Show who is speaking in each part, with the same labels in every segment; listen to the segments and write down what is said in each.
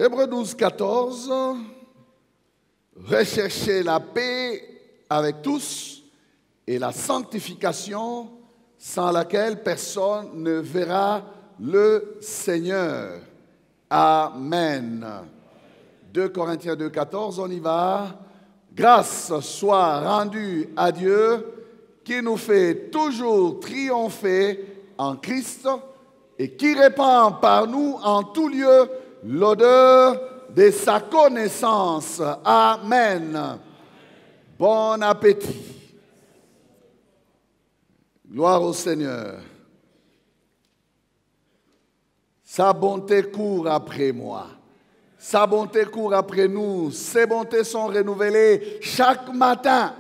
Speaker 1: Hébreux 12, 14. Recherchez la paix avec tous et la sanctification sans laquelle personne ne verra le Seigneur. Amen. 2 Corinthiens 2, 14, on y va. Grâce soit rendue à Dieu qui nous fait toujours triompher en Christ et qui répand par nous en tout lieu l'odeur de sa connaissance. Amen. Bon appétit. Gloire au Seigneur. Sa bonté court après moi. Sa bonté court après nous. Ses bontés sont renouvelées chaque matin.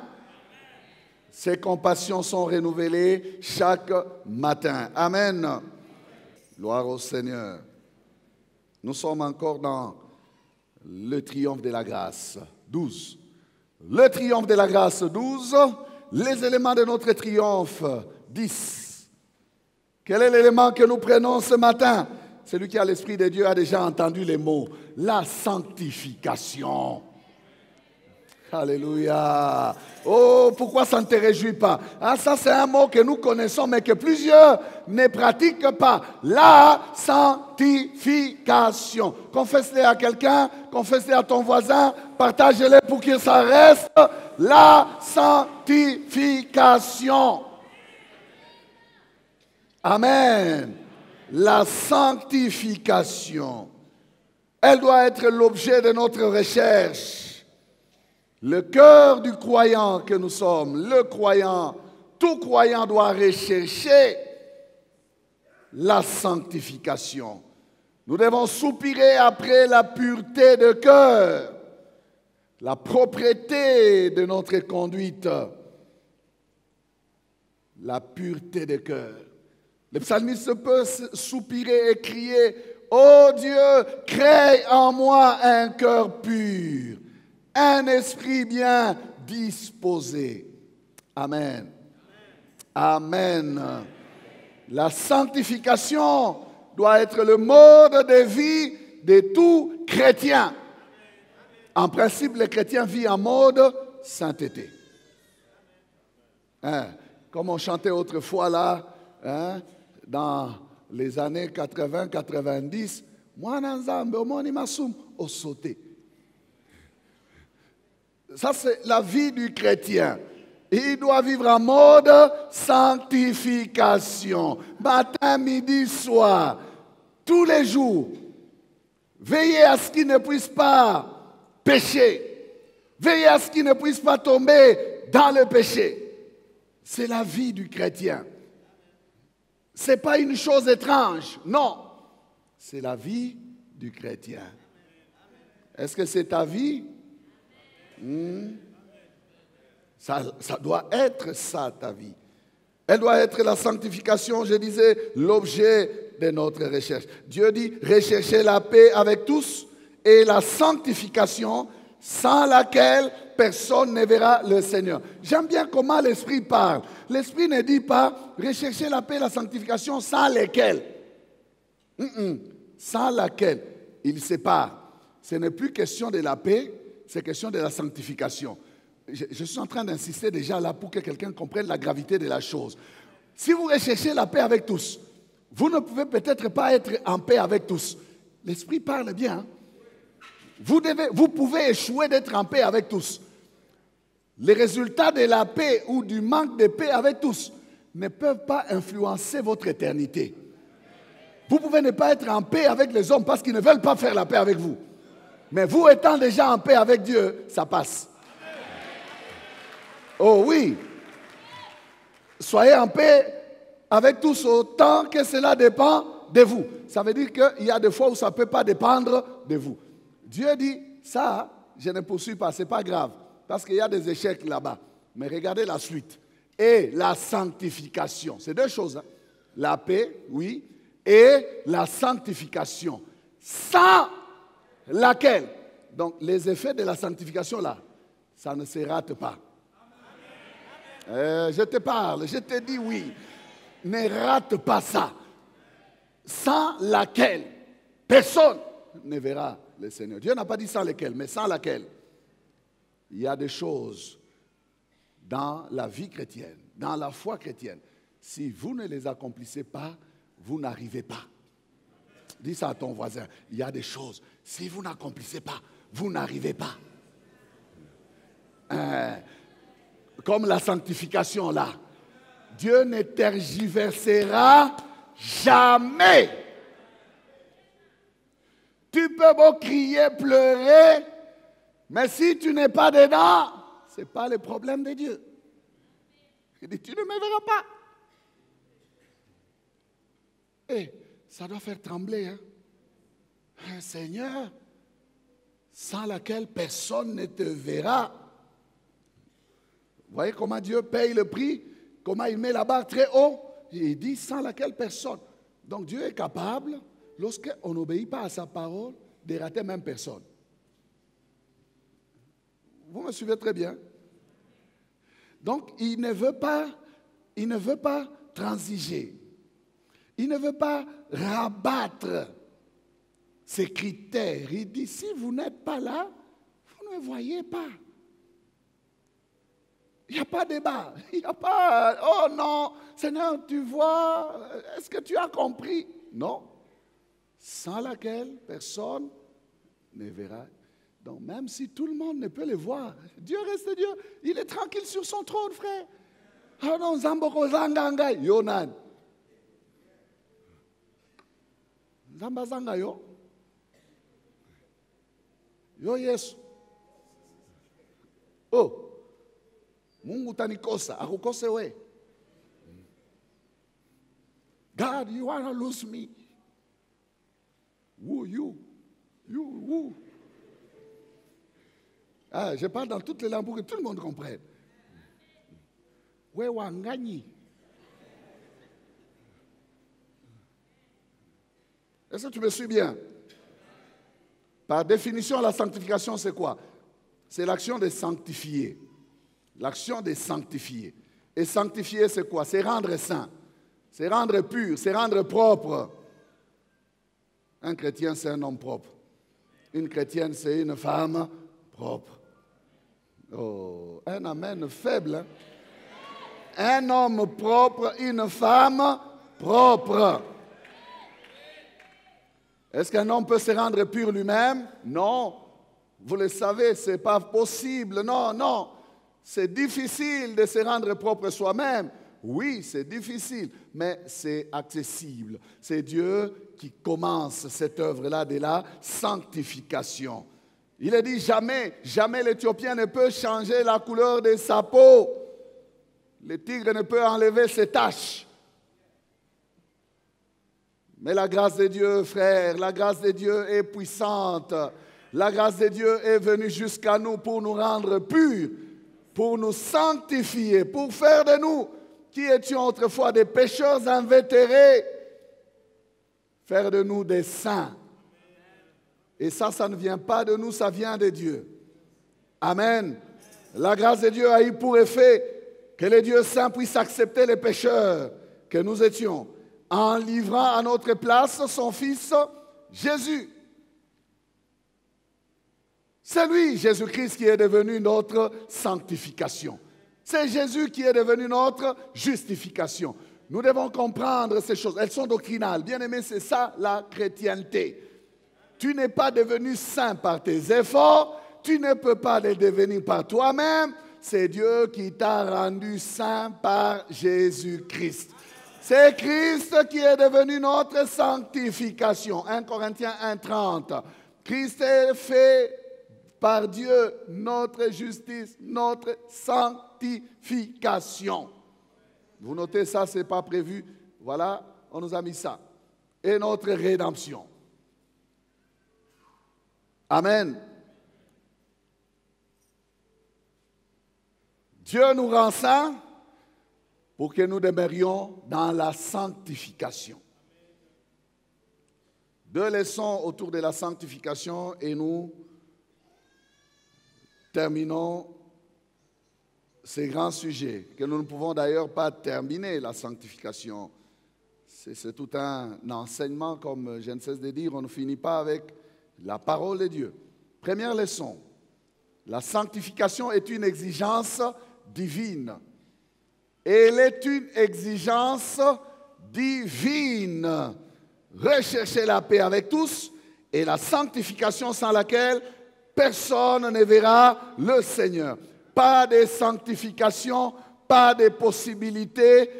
Speaker 1: Ses compassions sont renouvelées chaque matin. Amen. Gloire au Seigneur. Nous sommes encore dans le triomphe de la grâce. 12. Le triomphe de la grâce, 12. Les éléments de notre triomphe, 10. Quel est l'élément que nous prenons ce matin? Celui qui a l'Esprit de Dieu a déjà entendu les mots. La sanctification. Alléluia. Oh, pourquoi ça ne te réjouit pas? Ah, ça, c'est un mot que nous connaissons, mais que plusieurs ne pratiquent pas. La sanctification. Confesse-le à quelqu'un, confesse-le à ton voisin, partage-le pour que ça reste. La sanctification. Amen. La sanctification. Elle doit être l'objet de notre recherche. Le cœur du croyant que nous sommes, le croyant, tout croyant doit rechercher la sanctification. Nous devons soupirer après la pureté de cœur, la propreté de notre conduite, la pureté de cœur. Le psalmiste peut soupirer et crier « Ô Dieu, crée en moi un cœur pur ». Un esprit bien disposé. Amen. Amen. La sanctification doit être le mode de vie de tout chrétien. En principe, les chrétiens vivent en mode sainteté. Hein? Comme on chantait autrefois là, hein, dans les années 80-90, « Moi, Nanzambe, omoni masum, au sauté ». Ça, c'est la vie du chrétien. Il doit vivre en mode sanctification. Matin, midi, soir. Tous les jours. Veillez à ce qu'il ne puisse pas pécher. Veillez à ce qu'il ne puisse pas tomber dans le péché. C'est la vie du chrétien. Ce n'est pas une chose étrange. Non. C'est la vie du chrétien. Est-ce que c'est ta vie? Ça doit être ça, ta vie. Elle doit être la sanctification, je disais, l'objet de notre recherche. Dieu dit, recherchez la paix avec tous et la sanctification sans laquelle personne ne verra le Seigneur. J'aime bien comment l'Esprit parle. L'Esprit ne dit pas, recherchez la paix et la sanctification sans lesquelles. Sans laquelle il sépare. Ce n'est plus question de la paix, c'est question de la sanctification. Je suis en train d'insister déjà là pour que quelqu'un comprenne la gravité de la chose. Si vous recherchez la paix avec tous, vous ne pouvez peut-être pas être en paix avec tous. L'Esprit parle bien. Vous pouvez échouer d'être en paix avec tous. Les résultats de la paix ou du manque de paix avec tous ne peuvent pas influencer votre éternité. Vous pouvez ne pas être en paix avec les hommes parce qu'ils ne veulent pas faire la paix avec vous. Mais vous étant déjà en paix avec Dieu, ça passe. Oh oui. Soyez en paix avec tous autant que cela dépend de vous. Ça veut dire qu'il y a des fois où ça ne peut pas dépendre de vous. Dieu dit, ça, je ne poursuis pas, ce n'est pas grave. Parce qu'il y a des échecs là-bas. Mais regardez la suite. Et la sanctification. C'est deux choses. Hein? La paix, oui. Et la sanctification. Sans laquelle, donc les effets de la sanctification là, ça ne se rate pas. Je te parle, je te dis oui. Ne rate pas ça. Sans laquelle personne ne verra le Seigneur. Dieu n'a pas dit sans lesquelles, mais sans laquelle. Il y a des choses dans la vie chrétienne, dans la foi chrétienne. Si vous ne les accomplissez pas, vous n'arrivez pas. Dis ça à ton voisin. Il y a des choses, si vous n'accomplissez pas, vous n'arrivez pas. Comme la sanctification là. Dieu ne tergiversera jamais. Tu peux beau crier, pleurer, mais si tu n'es pas dedans, ce n'est pas le problème de Dieu. Il dit, tu ne me verras pas. Et ça doit faire trembler. Un Seigneur, sans laquelle personne ne te verra. Vous voyez comment Dieu paye le prix, comment il met la barre très haut. Il dit sans laquelle personne. Donc Dieu est capable, lorsqu'on n'obéit pas à sa parole, de rater même personne. Vous me suivez très bien. Donc il ne veut pas transiger. Il ne veut pas rabattre ses critères. Il dit, si vous n'êtes pas là, vous ne me voyez pas. Il n'y a pas de débat. Il n'y a pas, oh non, Seigneur, tu vois, est-ce que tu as compris? Non. Sans laquelle personne ne verra. Donc même si tout le monde ne peut le voir, Dieu reste Dieu. Il est tranquille sur son trône, frère. Ah non, Zamboko Zanganga, Yonan. Zamba Zanga yo. Yo Yesu. Oh. Mungu tanikosa, akukose we. God, you want to lose me. Who you? You, who? Ah, je parle dans toutes les langues pour que tout le monde comprenne. We wangani. Est-ce que tu me suis bien? Par définition, la sanctification, c'est quoi? C'est l'action de sanctifier. L'action de sanctifier. Et sanctifier, c'est quoi? C'est rendre saint. C'est rendre pur. C'est rendre propre. Un chrétien, c'est un homme propre. Une chrétienne, c'est une femme propre. Oh, un amen faible. Hein? Un homme propre, une femme propre. Est-ce qu'un homme peut se rendre pur lui-même? Non. Vous le savez, ce n'est pas possible. Non, non. C'est difficile de se rendre propre soi-même. Oui, c'est difficile, mais c'est accessible. C'est Dieu qui commence cette œuvre-là de la sanctification. Il a dit jamais, jamais l'Éthiopien ne peut changer la couleur de sa peau. Le tigre ne peut enlever ses taches. Mais la grâce de Dieu, frère, la grâce de Dieu est puissante. La grâce de Dieu est venue jusqu'à nous pour nous rendre purs, pour nous sanctifier, pour faire de nous, qui étions autrefois des pécheurs invétérés, faire de nous des saints. Et ça ne vient pas de nous, ça vient de Dieu. Amen. La grâce de Dieu a eu pour effet que le Dieu saint puisse accepter les pécheurs que nous étions, en livrant à notre place son Fils Jésus. C'est lui, Jésus-Christ, qui est devenu notre sanctification. C'est Jésus qui est devenu notre justification. Nous devons comprendre ces choses. Elles sont doctrinales. Bien-aimés, c'est ça la chrétienté. Tu n'es pas devenu saint par tes efforts. Tu ne peux pas le devenir par toi-même. C'est Dieu qui t'a rendu saint par Jésus-Christ. C'est Christ qui est devenu notre sanctification. 1 Corinthiens 1,30. Christ est fait par Dieu notre justice, notre sanctification. Vous notez ça, ce n'est pas prévu. Voilà, on nous a mis ça. Et notre rédemption. Amen. Dieu nous rend saints pour que nous demeurions dans la sanctification. 2 leçons autour de la sanctification et nous terminons ces grands sujets, que nous ne pouvons d'ailleurs pas terminer la sanctification. C'est tout un enseignement, comme je ne cesse de dire, on ne finit pas avec La parole de Dieu. Première leçon. La sanctification est une exigence divine. Elle est une exigence divine. Recherchez la paix avec tous et la sanctification sans laquelle personne ne verra le Seigneur. Pas de sanctification, pas de possibilité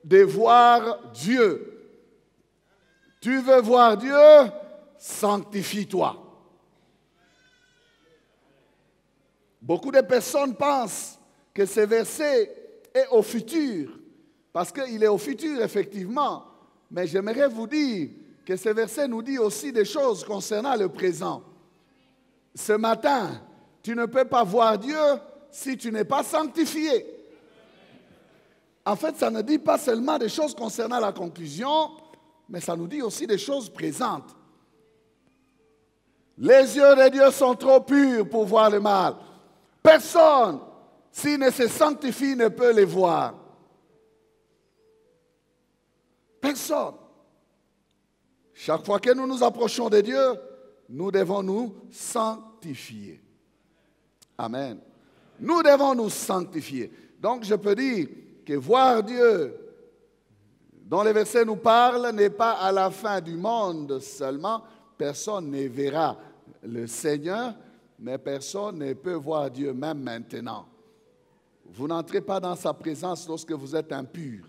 Speaker 1: de voir Dieu. Tu veux voir Dieu? Sanctifie-toi. Beaucoup de personnes pensent que ce verset est au futur, parce qu'il est au futur, effectivement. Mais j'aimerais vous dire que ce verset nous dit aussi des choses concernant le présent. Ce matin, tu ne peux pas voir Dieu si tu n'es pas sanctifié. En fait, ça ne dit pas seulement des choses concernant la conclusion, mais ça nous dit aussi des choses présentes. Les yeux de Dieu sont trop purs pour voir le mal. Personne, s'il ne se sanctifie, ne peut les voir. Personne. Chaque fois que nous nous approchons de Dieu, nous devons nous sanctifier. Amen. Nous devons nous sanctifier. Donc je peux dire que voir Dieu, dont les versets nous parlent, n'est pas à la fin du monde seulement. Personne ne verra le Seigneur, mais personne ne peut voir Dieu même maintenant. Vous n'entrez pas dans sa présence lorsque vous êtes impur.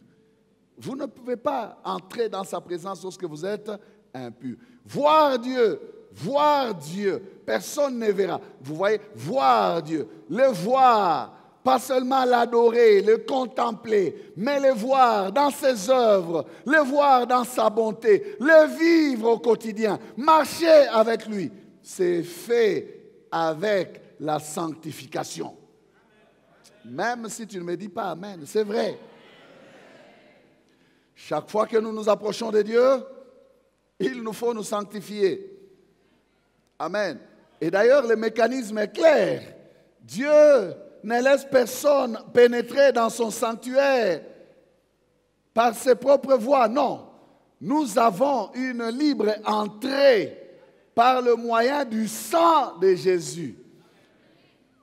Speaker 1: Vous ne pouvez pas entrer dans sa présence lorsque vous êtes impur. Voir Dieu, personne ne verra. Vous voyez, voir Dieu, le voir, pas seulement l'adorer, le contempler, mais le voir dans ses œuvres, le voir dans sa bonté, le vivre au quotidien, marcher avec lui. C'est fait avec la sanctification. Même si tu ne me dis pas Amen, c'est vrai. Chaque fois que nous nous approchons de Dieu, il nous faut nous sanctifier. Amen. Et d'ailleurs, le mécanisme est clair. Dieu ne laisse personne pénétrer dans son sanctuaire par ses propres voies. Non. Nous avons une libre entrée par le moyen du sang de Jésus.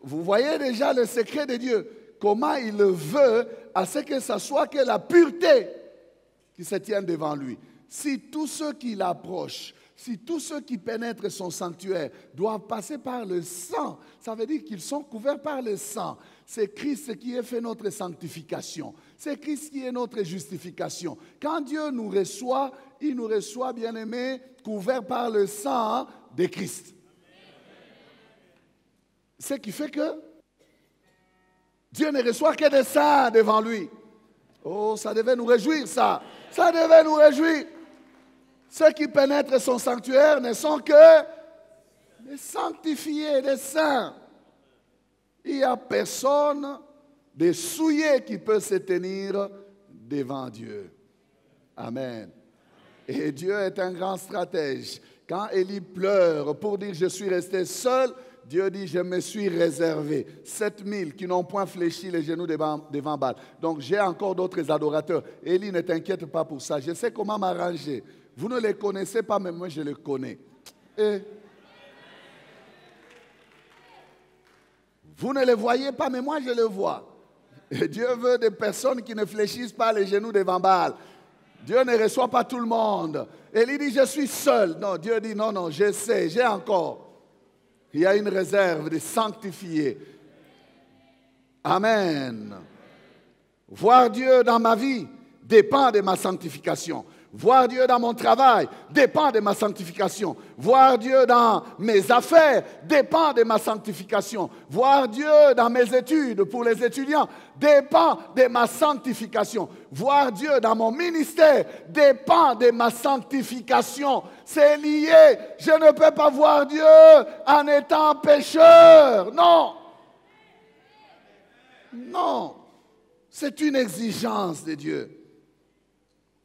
Speaker 1: Vous voyez déjà le secret de Dieu, comment il le veut à ce que ce soit que la pureté qui se tienne devant lui. Si tous ceux qui l'approchent, si tous ceux qui pénètrent son sanctuaire doivent passer par le sang, ça veut dire qu'ils sont couverts par le sang. C'est Christ qui a fait notre sanctification. C'est Christ qui est notre justification. Quand Dieu nous reçoit, il nous reçoit, bien-aimés, couverts par le sang de Christ. Ce qui fait que Dieu ne reçoit que des saints devant lui. Oh, ça devait nous réjouir, ça. Ça devait nous réjouir. Ceux qui pénètrent son sanctuaire ne sont que des sanctifiés, des saints. Il n'y a personne de souillé qui peut se tenir devant Dieu. Amen. Et Dieu est un grand stratège. Quand Élie pleure pour dire « je suis resté seul », Dieu dit, je me suis réservé 7000 qui n'ont point fléchi les genoux devant Baal. Donc j'ai encore d'autres adorateurs. Élie, ne t'inquiète pas pour ça. Je sais comment m'arranger. Vous ne les connaissez pas, mais moi je les connais. Et vous ne les voyez pas, mais moi je les vois. Et Dieu veut des personnes qui ne fléchissent pas les genoux devant Baal. Dieu ne reçoit pas tout le monde. Élie dit, je suis seul. Non, Dieu dit, non, non, je sais, j'ai encore. Il y a une réserve de sanctifiés. Amen. Voir Dieu dans ma vie dépend de ma sanctification. Voir Dieu dans mon travail dépend de ma sanctification. Voir Dieu dans mes affaires dépend de ma sanctification. Voir Dieu dans mes études pour les étudiants dépend de ma sanctification. Voir Dieu dans mon ministère dépend de ma sanctification. C'est lié. Je ne peux pas voir Dieu en étant pécheur. Non. Non. C'est une exigence de Dieu.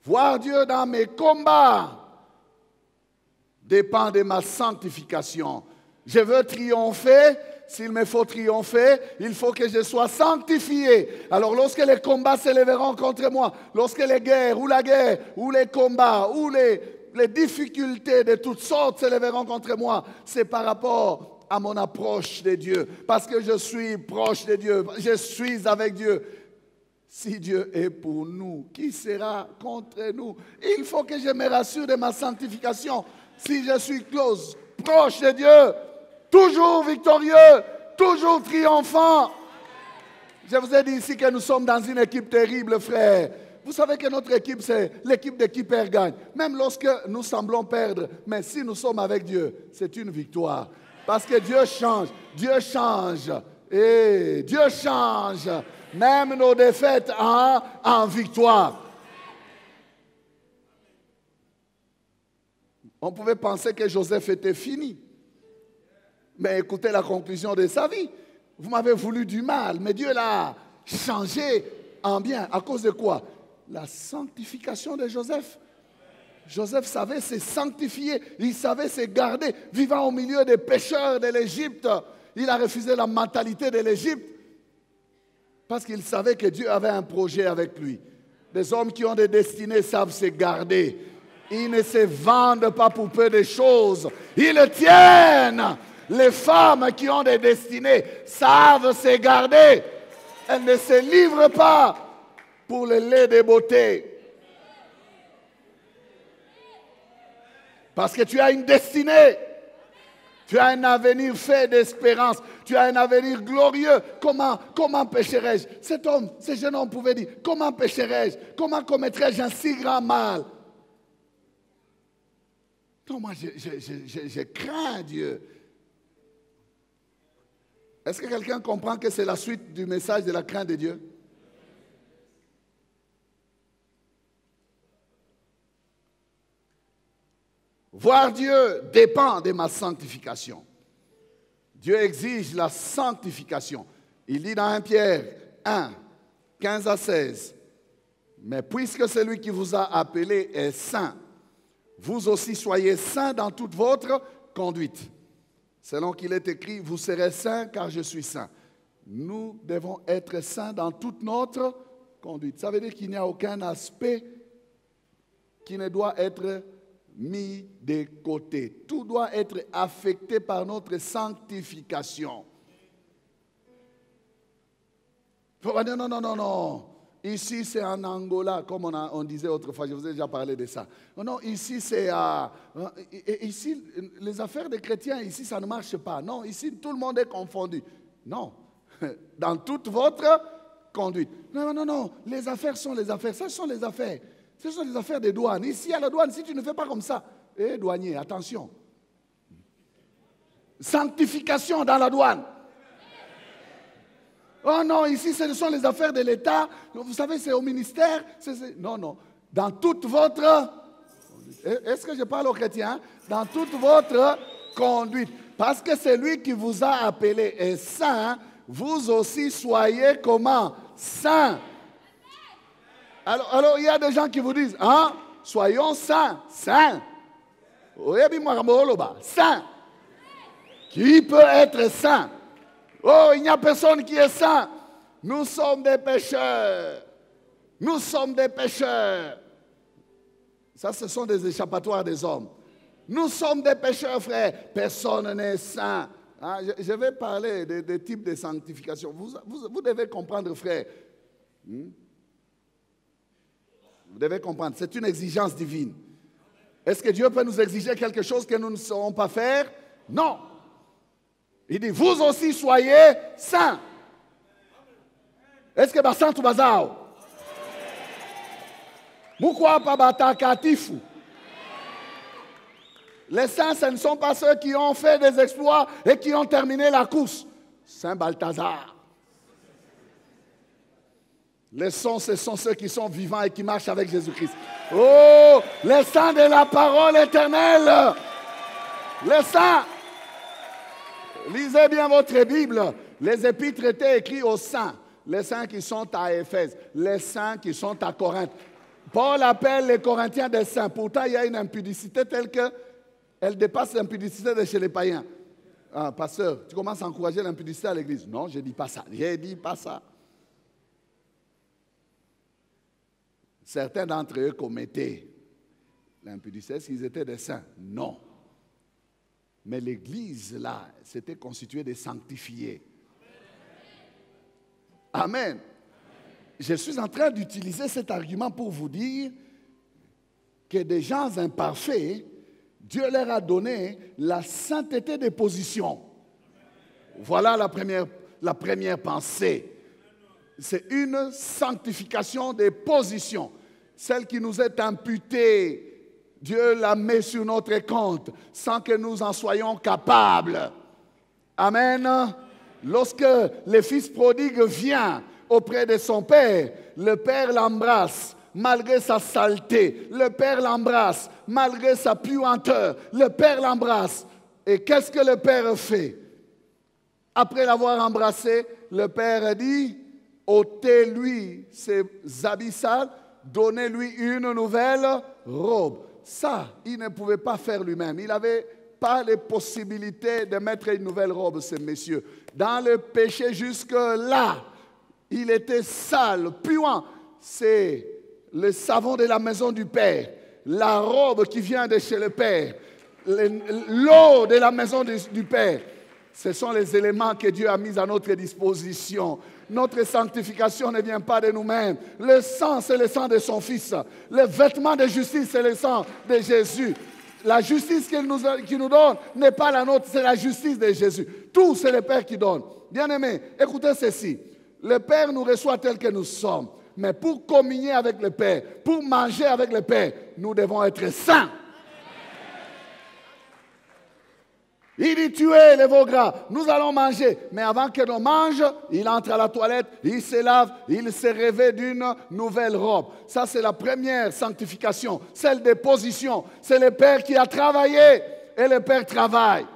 Speaker 1: Voir Dieu dans mes combats dépend de ma sanctification. Je veux triompher. S'il me faut triompher, il faut que je sois sanctifié. Alors lorsque les combats s'élèveront contre moi, lorsque les guerres, ou la guerre, ou les combats, ou les les difficultés de toutes sortes s'élèveront contre moi, c'est par rapport à mon approche de Dieu. Parce que je suis proche de Dieu, je suis avec Dieu. Si Dieu est pour nous, qui sera contre nous? Il faut que je me rassure de ma sanctification. Si je suis close, proche de Dieu, toujours victorieux, toujours triomphant. Je vous ai dit ici que nous sommes dans une équipe terrible, frère. Vous savez que notre équipe, c'est l'équipe de qui perd gagne. Même lorsque nous semblons perdre, mais si nous sommes avec Dieu, c'est une victoire. Parce que Dieu change, et Dieu change même nos défaites en victoire. On pouvait penser que Joseph était fini. Mais écoutez la conclusion de sa vie. Vous m'avez voulu du mal, mais Dieu l'a changé en bien. À cause de quoi? La sanctification de Joseph. Joseph savait se sanctifier, il savait se garder, vivant au milieu des pécheurs de l'Égypte. Il a refusé la mentalité de l'Égypte parce qu'il savait que Dieu avait un projet avec lui. Des hommes qui ont des destinées savent se garder. Ils ne se vendent pas pour peu de choses. Ils le tiennent. Les femmes qui ont des destinées savent se garder. Elles ne se livrent pas pour le lait de beauté. Parce que tu as une destinée. Tu as un avenir fait d'espérance. Tu as un avenir glorieux. Comment pécherai-je? Cet homme, ce jeune homme pouvait dire, comment pécherai-je? Comment commettrai-je un si grand mal? Non, moi, je crains Dieu. Est-ce que quelqu'un comprend que c'est la suite du message de la crainte de Dieu? Voir Dieu dépend de ma sanctification. Dieu exige la sanctification. Il dit dans 1 Pierre 1, 15 à 16, « Mais puisque celui qui vous a appelé est saint, vous aussi soyez saints dans toute votre conduite. Selon qu'il est écrit, vous serez saints car je suis saint. » Nous devons être saints dans toute notre conduite. Ça veut dire qu'il n'y a aucun aspect qui ne doit être mis de côté. Tout doit être affecté par notre sanctification. Il faut pas dire non. Ici, c'est en Angola, comme on disait autrefois, je vous ai déjà parlé de ça. Non, ici, c'est ici, les affaires des chrétiens, ici, ça ne marche pas. Non, ici, tout le monde est confondu. Non, dans toute votre conduite. Non, les affaires sont les affaires. Ça sont les affaires. Ce sont les affaires des douanes. Ici, à la douane, si tu ne fais pas comme ça, douanier, attention. Sanctification dans la douane. Oh non, ici, ce sont les affaires de l'État. Vous savez, c'est au ministère. Non. Dans toute votre... Est-ce que je parle aux chrétiens? Dans toute votre conduite. Parce que celui qui vous a appelé est saint, vous aussi soyez comment? Saint. Alors, il y a des gens qui vous disent, soyons saints. Saint. Saint. Qui peut être saint? Oh, il n'y a personne qui est saint. Nous sommes des pécheurs. Nous sommes des pécheurs. Ça, ce sont des échappatoires des hommes. Nous sommes des pécheurs, frère. Personne n'est saint. Je vais parler des types de sanctification. Vous devez comprendre, frère. Vous devez comprendre. C'est une exigence divine. Est-ce que Dieu peut nous exiger quelque chose que nous ne saurons pas faire? Non. Il dit, vous aussi soyez saints. Est-ce que Bassan ou Bazao? Pourquoi pas Batakatifu? Les saints, ce ne sont pas ceux qui ont fait des exploits et qui ont terminé la course. Saint Balthazar. Les saints, ce sont ceux qui sont vivants et qui marchent avec Jésus-Christ. Oh, les saints de la parole éternelle. Les saints. Lisez bien votre Bible. Les épîtres étaient écrits aux saints. Les saints qui sont à Éphèse. Les saints qui sont à Corinthe. Paul appelle les Corinthiens des saints. Pourtant, il y a une impudicité telle qu'elle dépasse l'impudicité de chez les païens. Pasteur, tu commences à encourager l'impudicité à l'église. Non, je ne dis pas ça. Je ne dis pas ça. Certains d'entre eux commettaient L'impudicité, est-ce qu'ils étaient des saints? Non. Mais l'Église, là, s'était constituée des sanctifiés. Amen. Je suis en train d'utiliser cet argument pour vous dire que des gens imparfaits, Dieu leur a donné la sainteté des positions. Voilà la première pensée. C'est une sanctification des positions. Celle qui nous est imputée, Dieu la met sur notre compte sans que nous en soyons capables. Amen. Lorsque le fils prodigue vient auprès de son père, le père l'embrasse malgré sa saleté. Le père l'embrasse malgré sa puanteur. Le père l'embrasse. Et qu'est-ce que le père fait? Après l'avoir embrassé, le père dit, ôtez-lui ses habits sales, donnez-lui une nouvelle robe. Ça, il ne pouvait pas faire lui-même. Il n'avait pas les possibilités de mettre une nouvelle robe, ces messieurs. Dans le péché jusque-là, il était sale, puant. C'est le savon de la maison du Père, la robe qui vient de chez le Père, l'eau de la maison du Père. Ce sont les éléments que Dieu a mis à notre disposition. Notre sanctification ne vient pas de nous-mêmes. Le sang, c'est le sang de son Fils. Le vêtement de justice, c'est le sang de Jésus. La justice qu'il nous donne n'est pas la nôtre, c'est la justice de Jésus. Tout, c'est le Père qui donne. Bien-aimés, écoutez ceci. Le Père nous reçoit tel que nous sommes. Mais pour communier avec le Père, pour manger avec le Père, nous devons être saints. Il dit, tuez les veaux gras, nous allons manger. Mais avant que l'on mange, il entre à la toilette, il se lave, il se revêt d'une nouvelle robe. Ça, c'est la première sanctification, celle des positions. C'est le Père qui a travaillé et le Père travaille.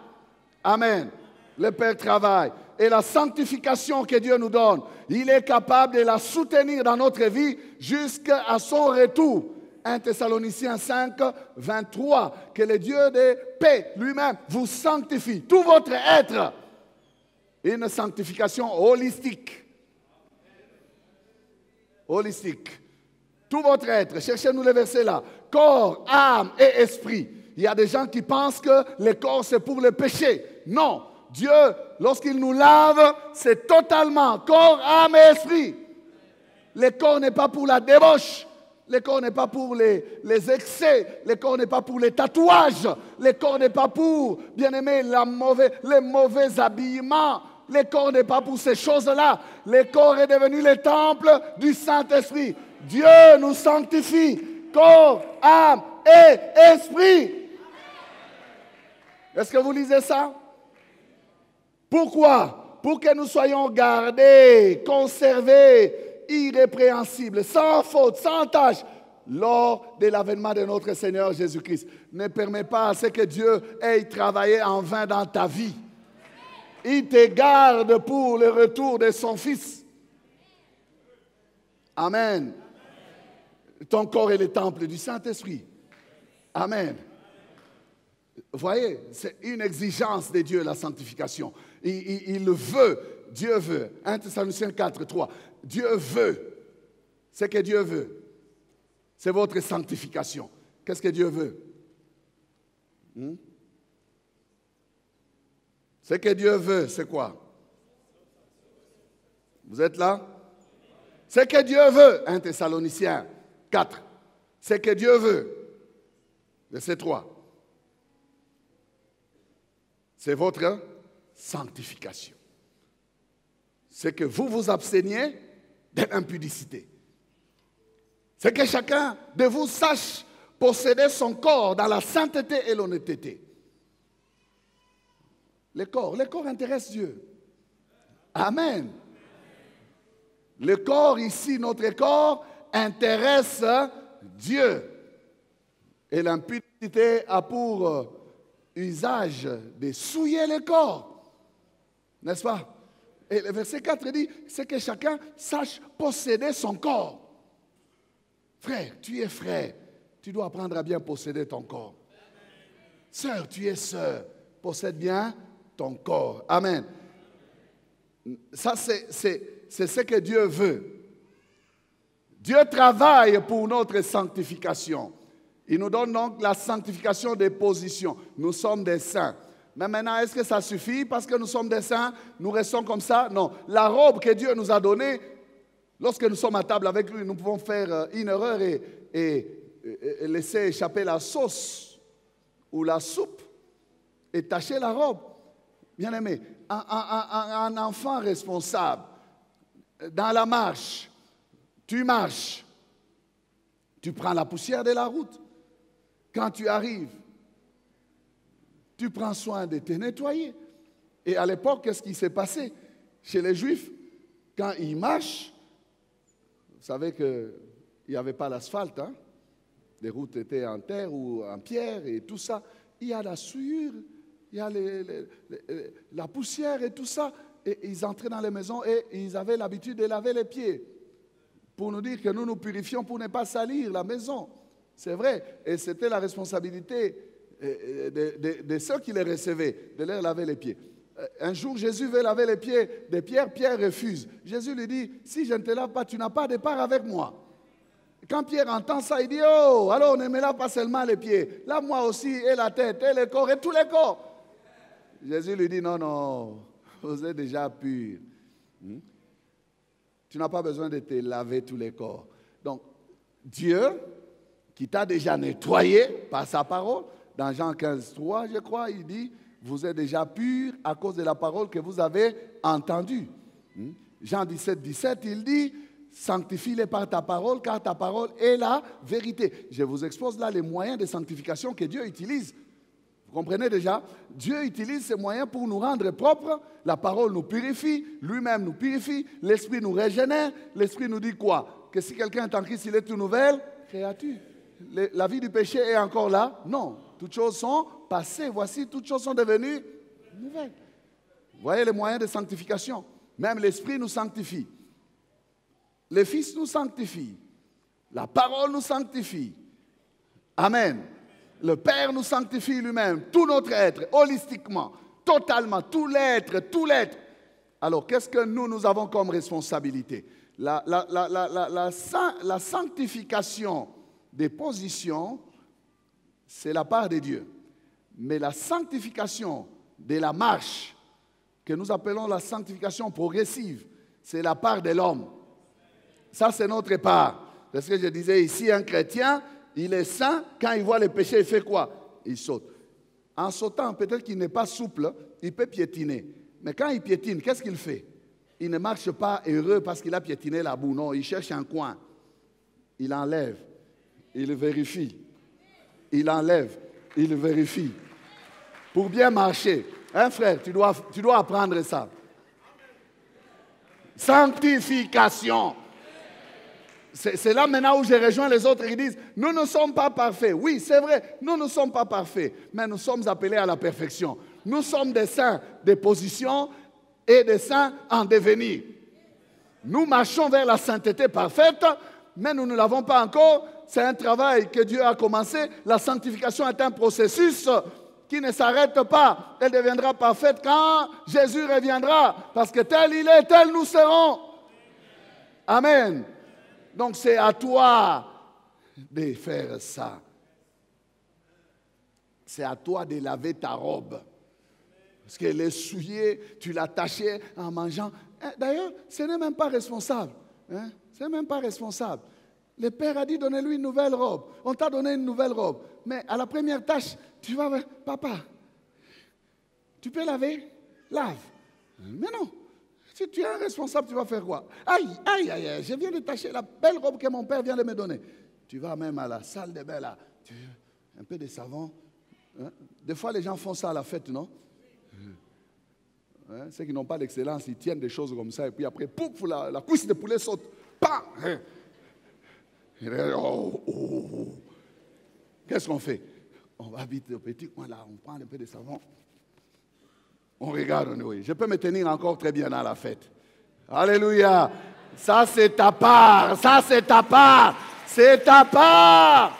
Speaker 1: Amen. Le Père travaille. Et la sanctification que Dieu nous donne, il est capable de la soutenir dans notre vie jusqu'à son retour. 1 Thessaloniciens 5, 23, que le Dieu de paix lui-même vous sanctifie, tout votre être. Une sanctification holistique. Holistique. Tout votre être. Cherchez-nous le verset là. Corps, âme et esprit. Il y a des gens qui pensent que le corps c'est pour le péché. Non. Dieu, lorsqu'il nous lave, c'est totalement corps, âme et esprit. Le corps n'est pas pour la débauche. Le corps n'est pas pour les excès. Le corps n'est pas pour les tatouages. Le corps n'est pas pour, bien aimé, les mauvais habillements. Le corps n'est pas pour ces choses-là. Le corps est devenu le temple du Saint-Esprit. Dieu nous sanctifie. Corps, âme et esprit. Est-ce que vous lisez ça? Pourquoi? Pour que nous soyons gardés, conservés, irrépréhensibles, sans faute, sans tâche, lors de l'avènement de notre Seigneur Jésus-Christ. Ne permets pas à ce que Dieu ait travaillé en vain dans ta vie. Il te garde pour le retour de son Fils. Amen. Ton corps est le temple du Saint-Esprit. Amen. Vous voyez, c'est une exigence de Dieu, la sanctification. Il le veut. Dieu veut. 1 Thessaloniciens 4, 3. Dieu veut. Ce que Dieu veut, c'est votre sanctification. Qu'est-ce que Dieu veut? Ce que Dieu veut, c'est quoi? Vous êtes là? Ce que Dieu veut, 1 Thessaloniciens 4. Ce que Dieu veut, verset 3. C'est votre sanctification. C'est que vous vous absteniez de l'impudicité. C'est que chacun de vous sache posséder son corps dans la sainteté et l'honnêteté. Le corps intéresse Dieu. Amen. Le corps ici, notre corps, intéresse Dieu. Et l'impudicité a pour usage de souiller le corps. N'est-ce pas? Et le verset 4 dit, c'est que chacun sache posséder son corps. Frère, tu es frère. Tu dois apprendre à bien posséder ton corps. Sœur, tu es sœur. Possède bien ton corps. Amen. Ça, c'est ce que Dieu veut. Dieu travaille pour notre sanctification. Il nous donne donc la sanctification des positions. Nous sommes des saints. Mais maintenant, est-ce que ça suffit parce que nous sommes des saints? Nous restons comme ça? Non. La robe que Dieu nous a donnée, lorsque nous sommes à table avec lui, nous pouvons faire une erreur et laisser échapper la sauce ou la soupe et tacher la robe. Bien aimé, un enfant responsable, dans la marche, tu marches, tu prends la poussière de la route. Quand tu arrives, tu prends soin de te nettoyer. Et à l'époque, qu'est-ce qui s'est passé chez les Juifs? Quand ils marchent, vous savez qu'il n'y avait pas l'asphalte, hein? Les routes étaient en terre ou en pierre et tout ça. Il y a la souillure, il y a la poussière et tout ça. Et ils entraient dans les maisons et ils avaient l'habitude de laver les pieds pour nous dire que nous nous purifions pour ne pas salir la maison. C'est vrai. Et c'était la responsabilité de ceux qui les recevaient, de leur laver les pieds. Un jour, Jésus veut laver les pieds de Pierre. Pierre refuse. Jésus lui dit, si je ne te lave pas, tu n'as pas de part avec moi. Quand Pierre entend ça, il dit, oh, alors ne me lave pas seulement les pieds. Lave-moi aussi et la tête, et le corps, et tous les corps. Jésus lui dit, non, non, vous êtes déjà purs. Tu n'as pas besoin de te laver tous les corps. Donc, Dieu, qui t'a déjà nettoyé par sa parole, dans Jean 15, 3, je crois, il dit, vous êtes déjà purs à cause de la parole que vous avez entendue. Jean 17, 17, il dit, sanctifie-les par ta parole, car ta parole est la vérité. Je vous expose là les moyens de sanctification que Dieu utilise. Vous comprenez déjà? Dieu utilise ces moyens pour nous rendre propres. La parole nous purifie, lui-même nous purifie, l'Esprit nous régénère. L'Esprit nous dit quoi? Que si quelqu'un est en Christ, il est une nouvelle créature. La vie du péché est encore là? Non. Toutes choses sont passées. Voici, toutes choses sont devenues nouvelles. Vous voyez les moyens de sanctification? Même l'Esprit nous sanctifie. Le Fils nous sanctifie. La parole nous sanctifie. Amen. Le Père nous sanctifie lui-même. Tout notre être, holistiquement, totalement, tout l'être, tout l'être. Alors, qu'est-ce que nous avons comme responsabilité? La sanctification des positions, c'est la part de Dieu. Mais la sanctification de la marche, que nous appelons la sanctification progressive, c'est la part de l'homme. Ça, c'est notre part. Parce que je disais ici, un chrétien, il est saint, quand il voit le péché, il fait quoi? Il saute. En sautant, peut-être qu'il n'est pas souple, il peut piétiner. Mais quand il piétine, qu'est-ce qu'il fait? Il ne marche pas heureux parce qu'il a piétiné la boue. Non, il cherche un coin. Il enlève. Il vérifie. Il enlève. Il vérifie. Pour bien marcher. Hein, frère, tu dois apprendre ça. Sanctification. C'est là maintenant où je rejoins les autres qui disent, nous ne sommes pas parfaits. Oui, c'est vrai, nous ne sommes pas parfaits, mais nous sommes appelés à la perfection. Nous sommes des saints de position et des saints en devenir. Nous marchons vers la sainteté parfaite, mais nous ne l'avons pas encore. C'est un travail que Dieu a commencé. La sanctification est un processus qui ne s'arrête pas. Elle deviendra parfaite quand Jésus reviendra, parce que tel il est, tel nous serons. Amen. Donc c'est à toi de faire ça. C'est à toi de laver ta robe. Parce qu'elle est souillée, tu l'as tachée en mangeant. D'ailleurs, ce n'est même pas responsable. Hein? Ce n'est même pas responsable. Le Père a dit, donnez-lui une nouvelle robe. On t'a donné une nouvelle robe. Mais à la première tâche, tu vas, papa, tu peux laver? Lave. Mais non. Si tu es un responsable, tu vas faire quoi? Aïe, aïe, aïe, aïe, je viens de tâcher la belle robe que mon père vient de me donner. Tu vas même à la salle de bain, là, un peu de savon. Hein? Des fois, les gens font ça à la fête, non? Hein? Ceux qui n'ont pas d'excellence, ils tiennent des choses comme ça, et puis après, pouf, la cuisse de poulet saute. Pam! Hein? Oh, oh, oh. Qu'est-ce qu'on fait? On va vite au petit coin là, on prend un peu de savon. On regarde, oui. Je peux me tenir encore très bien dans la fête. Alléluia. Ça, c'est ta part. Ça, c'est ta part. C'est ta part.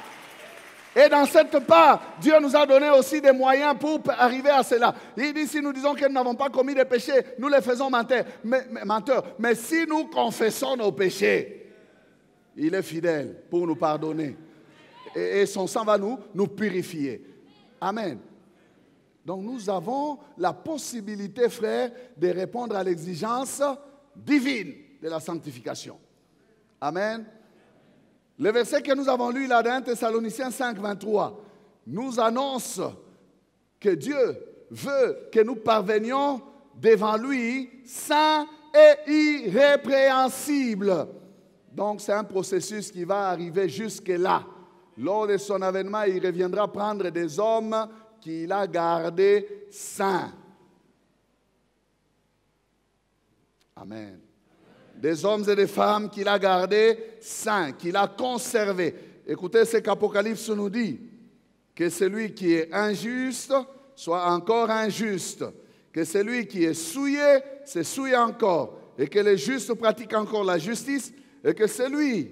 Speaker 1: Et dans cette part, Dieu nous a donné aussi des moyens pour arriver à cela. Il dit, si nous disons que nous n'avons pas commis de péchés, nous les faisons menteurs. Mais si nous confessons nos péchés, il est fidèle pour nous pardonner et son sang va nous purifier. Amen. Donc nous avons la possibilité, frère, de répondre à l'exigence divine de la sanctification. Amen. Le verset que nous avons lu là dans 1 Thessaloniciens 5, 23 nous annonce que Dieu veut que nous parvenions devant lui saints et irrépréhensibles. Donc c'est un processus qui va arriver jusque-là. Lors de son avènement, il reviendra prendre des hommes qu'il a gardés saints. Amen. Des hommes et des femmes qu'il a gardés saints, qu'il a conservés. Écoutez ce qu'Apocalypse nous dit, que celui qui est injuste soit encore injuste, que celui qui est souillé se souille encore, et que les justes pratiquent encore la justice, et que celui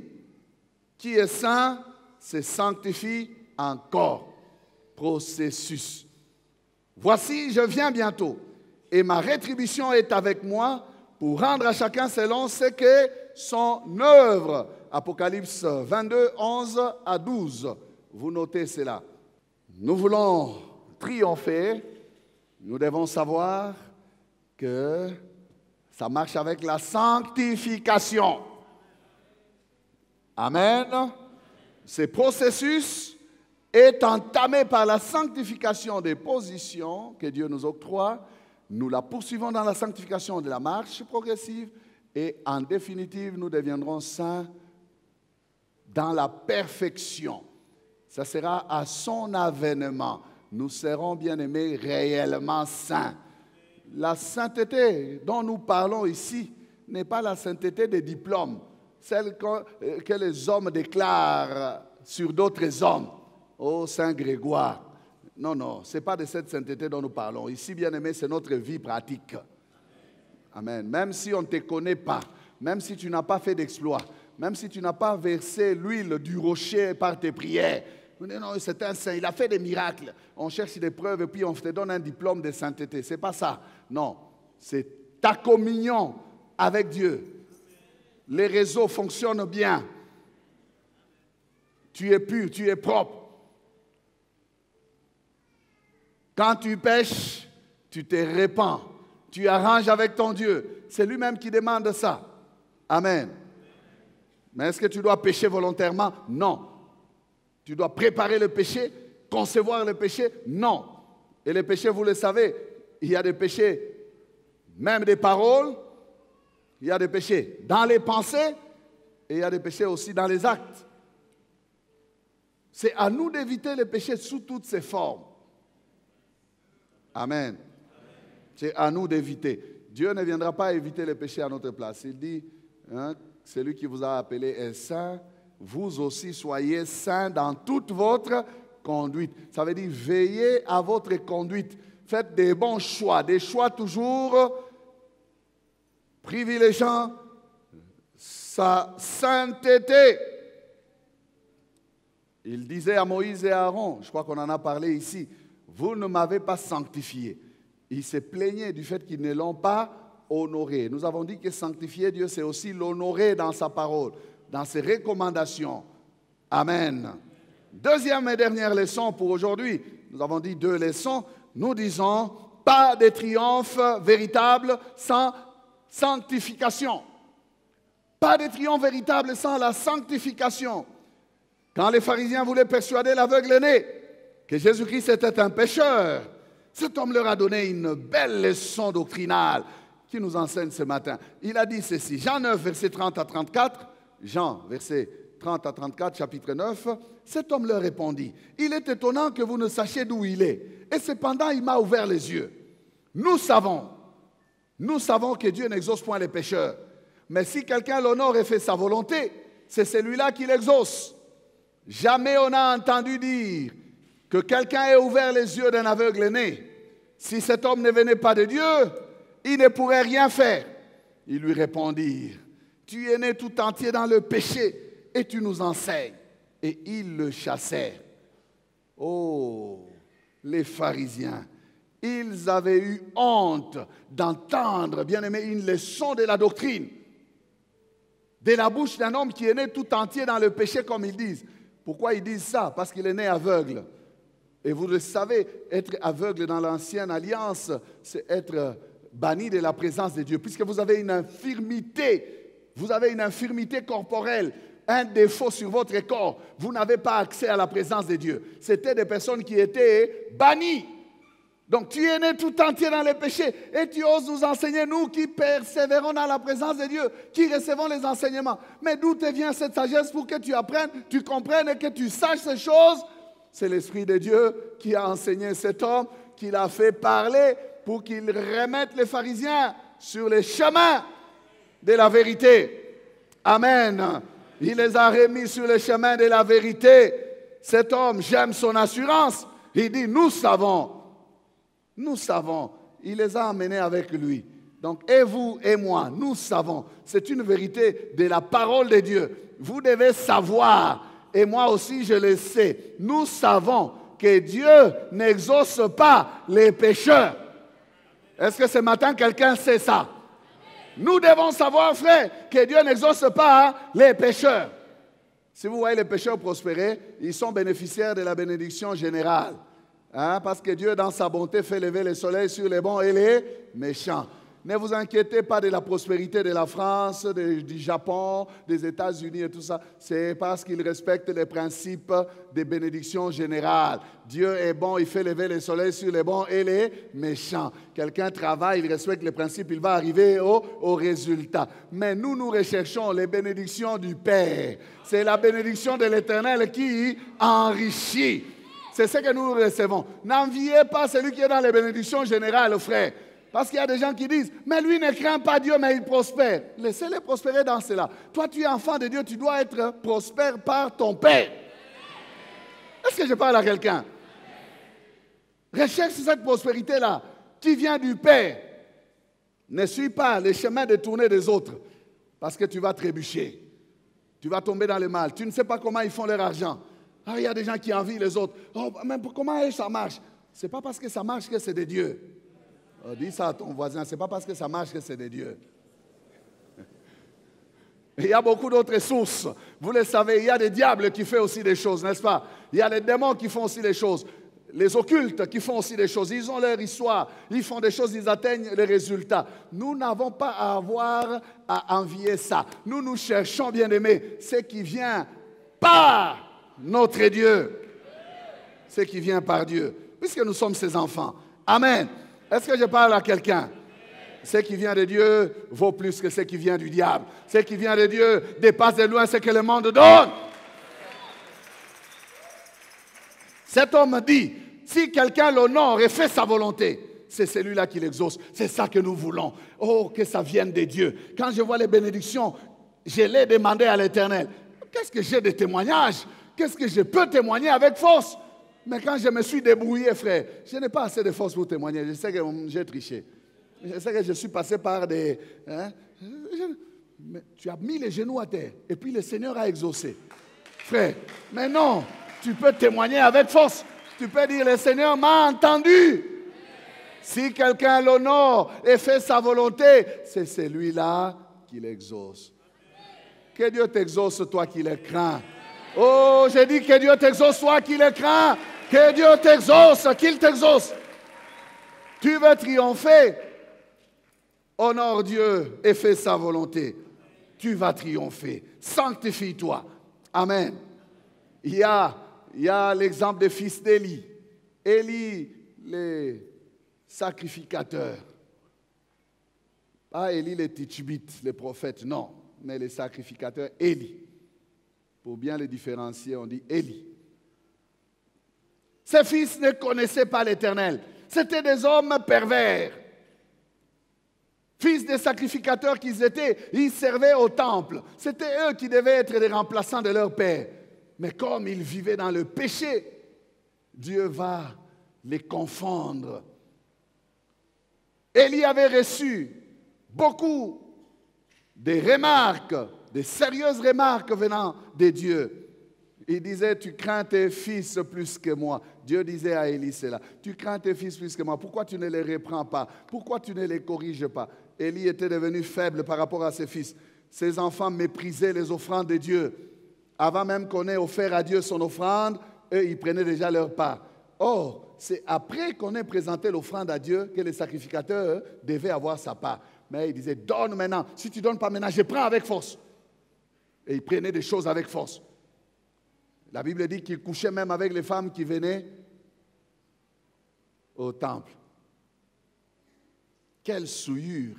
Speaker 1: qui est saint se sanctifie encore. Processus. Voici, je viens bientôt, et ma rétribution est avec moi pour rendre à chacun selon ce qu'est son œuvre. Apocalypse 22, 11 à 12. Vous notez cela. Nous voulons triompher. Nous devons savoir que ça marche avec la sanctification. Amen. Ce processus est entamé par la sanctification des positions que Dieu nous octroie. Nous la poursuivons dans la sanctification de la marche progressive et en définitive, nous deviendrons saints dans la perfection. Ça sera à son avènement. Nous serons, bien-aimés, réellement saints. La sainteté dont nous parlons ici n'est pas la sainteté des diplômes, celle que les hommes déclarent sur d'autres hommes. Oh, Saint Grégoire. Non, non, ce n'est pas de cette sainteté dont nous parlons. Ici, bien-aimé, c'est notre vie pratique. Amen. Même si on ne te connaît pas, même si tu n'as pas fait d'exploit, même si tu n'as pas versé l'huile du rocher par tes prières, non, c'est un saint, il a fait des miracles. On cherche des preuves et puis on te donne un diplôme de sainteté. Ce n'est pas ça. Non, c'est ta communion avec Dieu. Les réseaux fonctionnent bien. Tu es pur, tu es propre. Quand tu pêches, tu te répands. Tu arranges avec ton Dieu. C'est lui-même qui demande ça. Amen. Mais est-ce que tu dois pécher volontairement? Non. Tu dois préparer le péché, concevoir le péché? Non. Et les péchés, vous le savez, il y a des péchés, même des paroles, il y a des péchés dans les pensées, et il y a des péchés aussi dans les actes. C'est à nous d'éviter les péchés sous toutes ses formes. Amen. C'est à nous d'éviter. Dieu ne viendra pas éviter les péchés à notre place. Il dit, celui qui vous a appelé est saint, vous aussi soyez saints dans toute votre conduite. Ça veut dire veillez à votre conduite. Faites des bons choix, des choix toujours privilégiant sa sainteté. Il disait à Moïse et à Aaron, je crois qu'on en a parlé ici, vous ne m'avez pas sanctifié. Il se plaignait du fait qu'ils ne l'ont pas honoré. Nous avons dit que sanctifier Dieu, c'est aussi l'honorer dans sa parole, dans ses recommandations. Amen. Deuxième et dernière leçon pour aujourd'hui. Nous avons dit 2 leçons. Nous disons, pas de triomphe véritable sans sanctification. Pas de triomphe véritable sans la sanctification. Quand les pharisiens voulaient persuader l'aveugle né que Jésus-Christ était un pécheur, cet homme leur a donné une belle leçon doctrinale qui nous enseigne ce matin. Il a dit ceci, Jean 9, verset 30 à 34, Jean, verset 30 à 34, chapitre 9, cet homme leur répondit, « Il est étonnant que vous ne sachiez d'où il est, et cependant il m'a ouvert les yeux. Nous savons que Dieu n'exauce point les pécheurs, mais si quelqu'un l'honore et fait sa volonté, c'est celui-là qui l'exauce. Jamais on n'a entendu dire que quelqu'un ait ouvert les yeux d'un aveugle né. Si cet homme ne venait pas de Dieu, il ne pourrait rien faire. » Ils lui répondirent, « Tu es né tout entier dans le péché et tu nous enseignes. » Et ils le chassèrent. Oh, les pharisiens, ils avaient eu honte d'entendre, bien aimé, une leçon de la doctrine de la bouche d'un homme qui est né tout entier dans le péché, comme ils disent. Pourquoi ils disent ça? Parce qu'il est né aveugle. Et vous le savez, être aveugle dans l'ancienne alliance, c'est être banni de la présence de Dieu. Puisque vous avez une infirmité corporelle, un défaut sur votre corps, vous n'avez pas accès à la présence de Dieu. C'était des personnes qui étaient bannies. Donc tu es né tout entier dans les péchés et tu oses nous enseigner, nous qui persévérons dans la présence de Dieu, qui recevons les enseignements. Mais d'où te vient cette sagesse pour que tu apprennes, tu comprennes et que tu saches ces choses? C'est l'Esprit de Dieu qui a enseigné cet homme, qui l'a fait parler pour qu'il remette les pharisiens sur les chemins de la vérité. Amen. Il les a remis sur les chemins de la vérité. Cet homme, j'aime son assurance. Il dit, nous savons. Il les a emmenés avec lui. Donc, et vous et moi, nous savons. C'est une vérité de la parole de Dieu. Vous devez savoir, et moi aussi je le sais. Nous savons que Dieu n'exauce pas les pécheurs. Est-ce que ce matin quelqu'un sait ça? Nous devons savoir, frère, que Dieu n'exauce pas les pécheurs. Si vous voyez les pécheurs prospérer, ils sont bénéficiaires de la bénédiction générale. Parce que Dieu, dans sa bonté, fait lever le soleil sur les bons et les méchants. Ne vous inquiétez pas de la prospérité de la France, du Japon, des États-Unis et tout ça. C'est parce qu'ils respectent les principes des bénédictions générales. Dieu est bon, il fait lever le soleil sur les bons et les méchants. Quelqu'un travaille, il respecte les principes, il va arriver au résultat. Mais nous recherchons les bénédictions du Père. C'est la bénédiction de l'Éternel qui enrichit. C'est ce que nous recevons. N'enviez pas celui qui est dans les bénédictions générales, frère. Parce qu'il y a des gens qui disent, mais lui ne craint pas Dieu, mais il prospère. Laissez-les prospérer dans cela. Toi, tu es enfant de Dieu, tu dois être prospère par ton Père. Est-ce que je parle à quelqu'un? Recherche cette prospérité-là qui vient du Père. Ne suis pas les chemins détournés des autres, parce que tu vas trébucher. Tu vas tomber dans le mal. Tu ne sais pas comment ils font leur argent. Il y a des gens qui envient les autres. Oh, mais comment ça marche? Ce n'est pas parce que ça marche que c'est de Dieu. Dis ça à ton voisin, ce n'est pas parce que ça marche que c'est de Dieu. Il y a beaucoup d'autres sources. Vous le savez, il y a des diables qui font aussi des choses, n'est-ce pas? Il y a les démons qui font aussi des choses. Les occultes qui font aussi des choses. Ils ont leur histoire. Ils font des choses, ils atteignent les résultats. Nous n'avons pas à avoir à envier ça. Nous cherchons, bien-aimés, ce qui vient par notre Dieu. Ce qui vient par Dieu. Puisque nous sommes ses enfants. Amen. Est-ce que je parle à quelqu'un? Ce qui vient de Dieu vaut plus que ce qui vient du diable. Ce qui vient de Dieu dépasse de loin ce que le monde donne. Cet homme dit, si quelqu'un l'honore et fait sa volonté, c'est celui-là qui l'exauce. C'est ça que nous voulons. Oh, que ça vienne de Dieu. Quand je vois les bénédictions, je l'ai demandé à l'Éternel. Qu'est-ce que j'ai de témoignages? Qu'est-ce que je peux témoigner avec force? Mais quand je me suis débrouillé, frère, je n'ai pas assez de force pour témoigner. Je sais que j'ai triché. Je sais que je suis passé par des... Mais tu as mis les genoux à terre et puis le Seigneur a exaucé. Frère, mais non, tu peux témoigner avec force. Tu peux dire, le Seigneur m'a entendu. Si quelqu'un l'honore et fait sa volonté, c'est celui-là qui l'exauce. Que Dieu t'exauce, toi qui le crains. Oh, j'ai dit que Dieu t'exauce, toi qui le crains. Que Dieu t'exauce, qu'il t'exauce. Tu veux triompher? Honore Dieu et fais sa volonté. Tu vas triompher. Sanctifie-toi. Amen. Il y a l'exemple des fils d'Élie. Élie, les sacrificateurs. Pas Élie les titubites, les prophètes, non. Mais les sacrificateurs, Élie. Pour bien les différencier, on dit Élie. Ses fils ne connaissaient pas l'Éternel. C'étaient des hommes pervers. Fils des sacrificateurs qu'ils étaient, ils servaient au temple. C'était eux qui devaient être les remplaçants de leur père. Mais comme ils vivaient dans le péché, Dieu va les confondre. Élie avait reçu beaucoup de remarques, de sérieuses remarques venant de Dieu. Il disait, tu crains tes fils plus que moi. Dieu disait à Élie cela. Tu crains tes fils plus que moi. Pourquoi tu ne les reprends pas? Pourquoi tu ne les corriges pas? Élie était devenu faible par rapport à ses fils. Ses enfants méprisaient les offrandes de Dieu. Avant même qu'on ait offert à Dieu son offrande, eux, ils prenaient déjà leur part. Or, c'est après qu'on ait présenté l'offrande à Dieu que les sacrificateurs devaient avoir sa part. Mais ils disaient, donne maintenant. Si tu ne donnes pas maintenant, je prends avec force. Et ils prenaient des choses avec force. La Bible dit qu'ils couchaient même avec les femmes qui venaient au temple. Quelle souillure,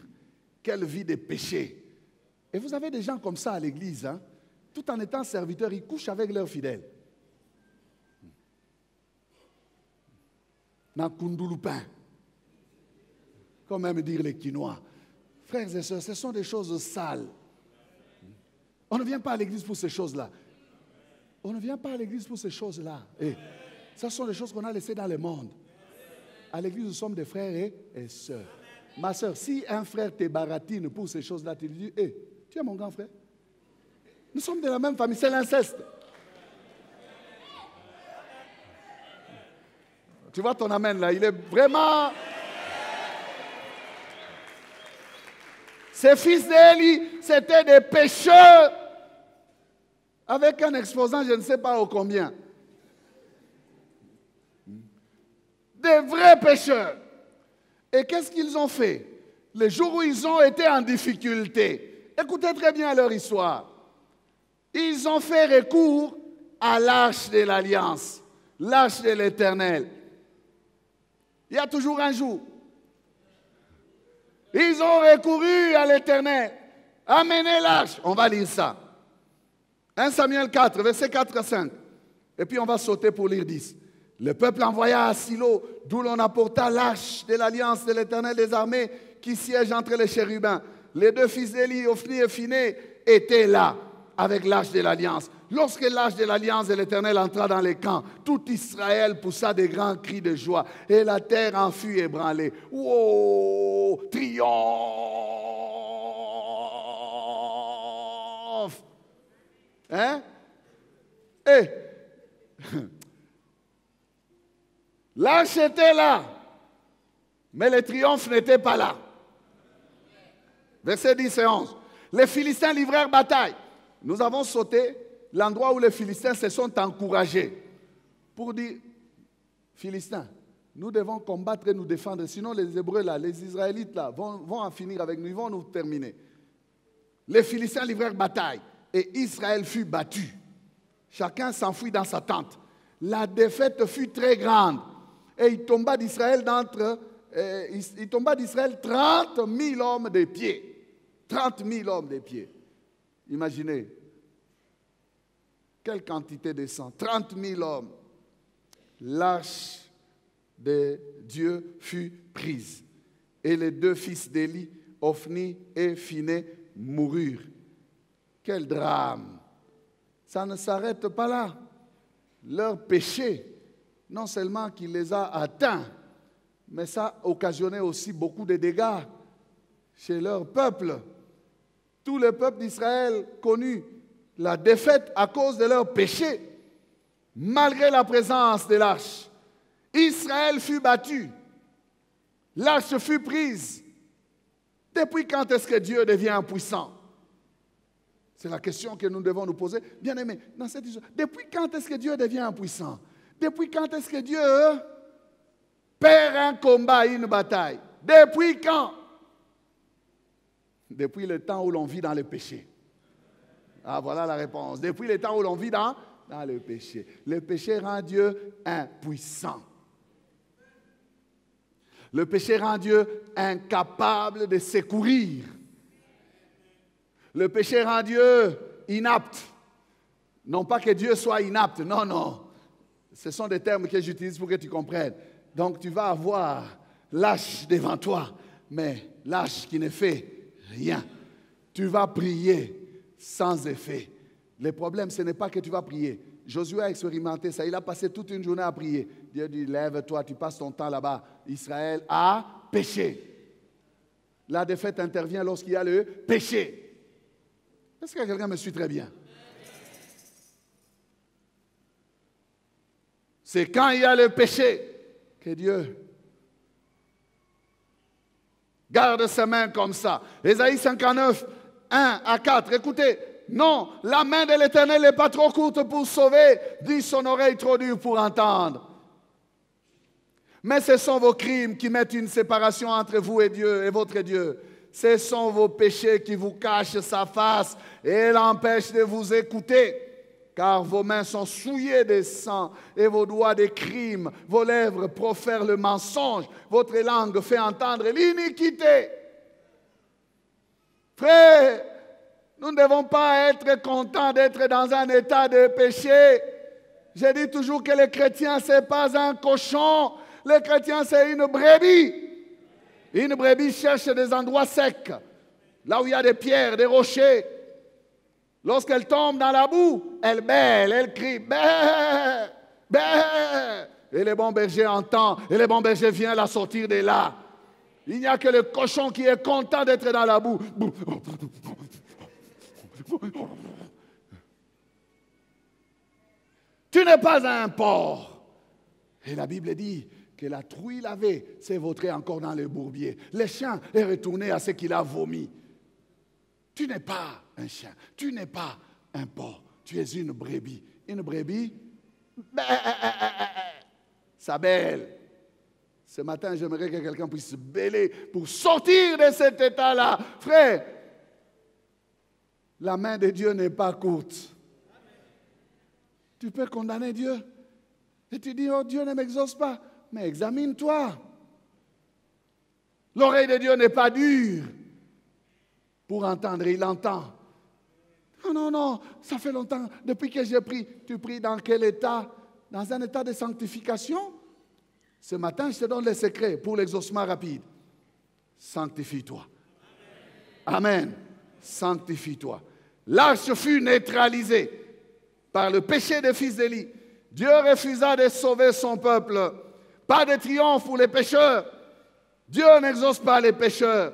Speaker 1: quelle vie de péché. Et vous avez des gens comme ça à l'église, hein? Tout en étant serviteurs, ils couchent avec leurs fidèles. Nakundulupin, comme même dire les Quinois. Frères et sœurs, ce sont des choses sales. On ne vient pas à l'église pour ces choses-là. On ne vient pas à l'église pour ces choses-là. Et ce sont des choses qu'on a laissées dans le monde. À l'église, nous sommes des frères et sœurs. Ma sœur, si un frère te baratine pour ces choses-là, tu lui dis, hey, tu es mon grand frère. Nous sommes de la même famille, c'est l'inceste. Tu vois ton amen là, il est vraiment... Ces fils d'Élie, c'étaient des pécheurs avec un exposant, je ne sais pas au combien. Des vrais pécheurs. Et qu'est-ce qu'ils ont fait? Les jours où ils ont été en difficulté, écoutez très bien leur histoire. Ils ont fait recours à l'arche de l'Alliance, l'arche de l'Éternel. Il y a toujours un jour. Ils ont recouru à l'Éternel. Amenez l'arche. On va lire ça. 1 Samuel 4, versets 4 à 5. Et puis on va sauter pour lire 10. Le peuple envoya à Silo, d'où l'on apporta l'arche de l'Alliance de l'Éternel des armées qui siège entre les chérubins. Les deux fils d'Élie, Ophni et Phiné, étaient là avec l'arche de l'Alliance. Lorsque l'arche de l'Alliance de l'Éternel entra dans les camps, tout Israël poussa des grands cris de joie et la terre en fut ébranlée. Wow! Triomphe! Hein? Et l'arche était là, mais le triomphe n'était pas là. Versets 10 et 11. Les Philistins livrèrent bataille. Nous avons sauté l'endroit où les Philistins se sont encouragés pour dire, Philistins, nous devons combattre et nous défendre, sinon les Hébreux là, les Israélites là, vont en finir avec nous, ils vont nous terminer. Les Philistins livrèrent bataille et Israël fut battu. Chacun s'enfuit dans sa tente. La défaite fut très grande et il tomba d'Israël 30 000 hommes de pied. 30 000 hommes de pied. Imaginez, quelle quantité de sang, 30 000 hommes. L'arche de Dieu fut prise. Et les deux fils d'Élie, Ophni et Phiné, moururent. Quel drame! Ça ne s'arrête pas là. Leur péché, non seulement qu'il les a atteints, mais ça a occasionné aussi beaucoup de dégâts chez leur peuple. Tout le peuple d'Israël connut la défaite à cause de leur péché, malgré la présence de l'arche. Israël fut battu. L'arche fut prise. Depuis quand est-ce que Dieu devient impuissant? C'est la question que nous devons nous poser. Bien aimés, dans cette histoire, depuis quand est-ce que Dieu devient impuissant? Depuis quand est-ce que Dieu perd un combat, une bataille? Depuis quand? Depuis le temps où l'on vit dans le péché. Ah, voilà la réponse. Depuis le temps où l'on vit dans le péché. Le péché rend Dieu impuissant. Le péché rend Dieu incapable de secourir. Le péché rend Dieu inapte. Non pas que Dieu soit inapte, non, non. Ce sont des termes que j'utilise pour que tu comprennes. Donc tu vas avoir l'âge devant toi, mais l'âge qui ne fait rien. Tu vas prier sans effet. Le problème, ce n'est pas que tu vas prier. Josué a expérimenté ça. Il a passé toute une journée à prier. Dieu dit, lève-toi, tu passes ton temps là-bas. Israël a péché. La défaite intervient lorsqu'il y a le péché. Est-ce que quelqu'un me suit très bien? C'est quand il y a le péché que Dieu garde ses mains comme ça. Ésaïe 59, 1 à 4. Écoutez, Non, la main de l'Éternel n'est pas trop courte pour sauver, dit son oreille trop dure pour entendre. Mais ce sont vos crimes qui mettent une séparation entre vous et Dieu et votre Dieu. Ce sont vos péchés qui vous cachent sa face et l'empêchent de vous écouter. Car vos mains sont souillées de sang et vos doigts de crimes. Vos lèvres profèrent le mensonge. Votre langue fait entendre l'iniquité. Frère, nous ne devons pas être contents d'être dans un état de péché. Je dis toujours que le chrétien, ce n'est pas un cochon. Le chrétien, c'est une brebis. Une brebis cherche des endroits secs, là où il y a des pierres, des rochers. Lorsqu'elle tombe dans la boue, elle bêle, elle crie, bé, bé. Et le bon berger entend, et le bon berger vient la sortir de là. Il n'y a que le cochon qui est content d'être dans la boue. Tu n'es pas un porc. Et la Bible dit que la truie lavée s'est vautrée encore dans le bourbier. Le chien est retourné à ce qu'il a vomi. Tu n'es pas un chien, tu n'es pas un porc, tu es une brebis. Une brebis, ça bêle. Ce matin, j'aimerais que quelqu'un puisse bêler pour sortir de cet état-là. Frère, la main de Dieu n'est pas courte. Tu peux condamner Dieu. Et tu dis, oh Dieu ne m'exauce pas. Mais examine-toi. L'oreille de Dieu n'est pas dure pour entendre, il entend. Non, non, non, ça fait longtemps, depuis que j'ai pris. Tu pries dans quel état? Dans un état de sanctification? Ce matin, je te donne les secrets pour l'exaucement rapide. Sanctifie-toi. Amen. Sanctifie-toi. L'arche fut neutralisée par le péché des fils d'Élie. Dieu refusa de sauver son peuple. Pas de triomphe pour les pécheurs. Dieu n'exauce pas les pécheurs.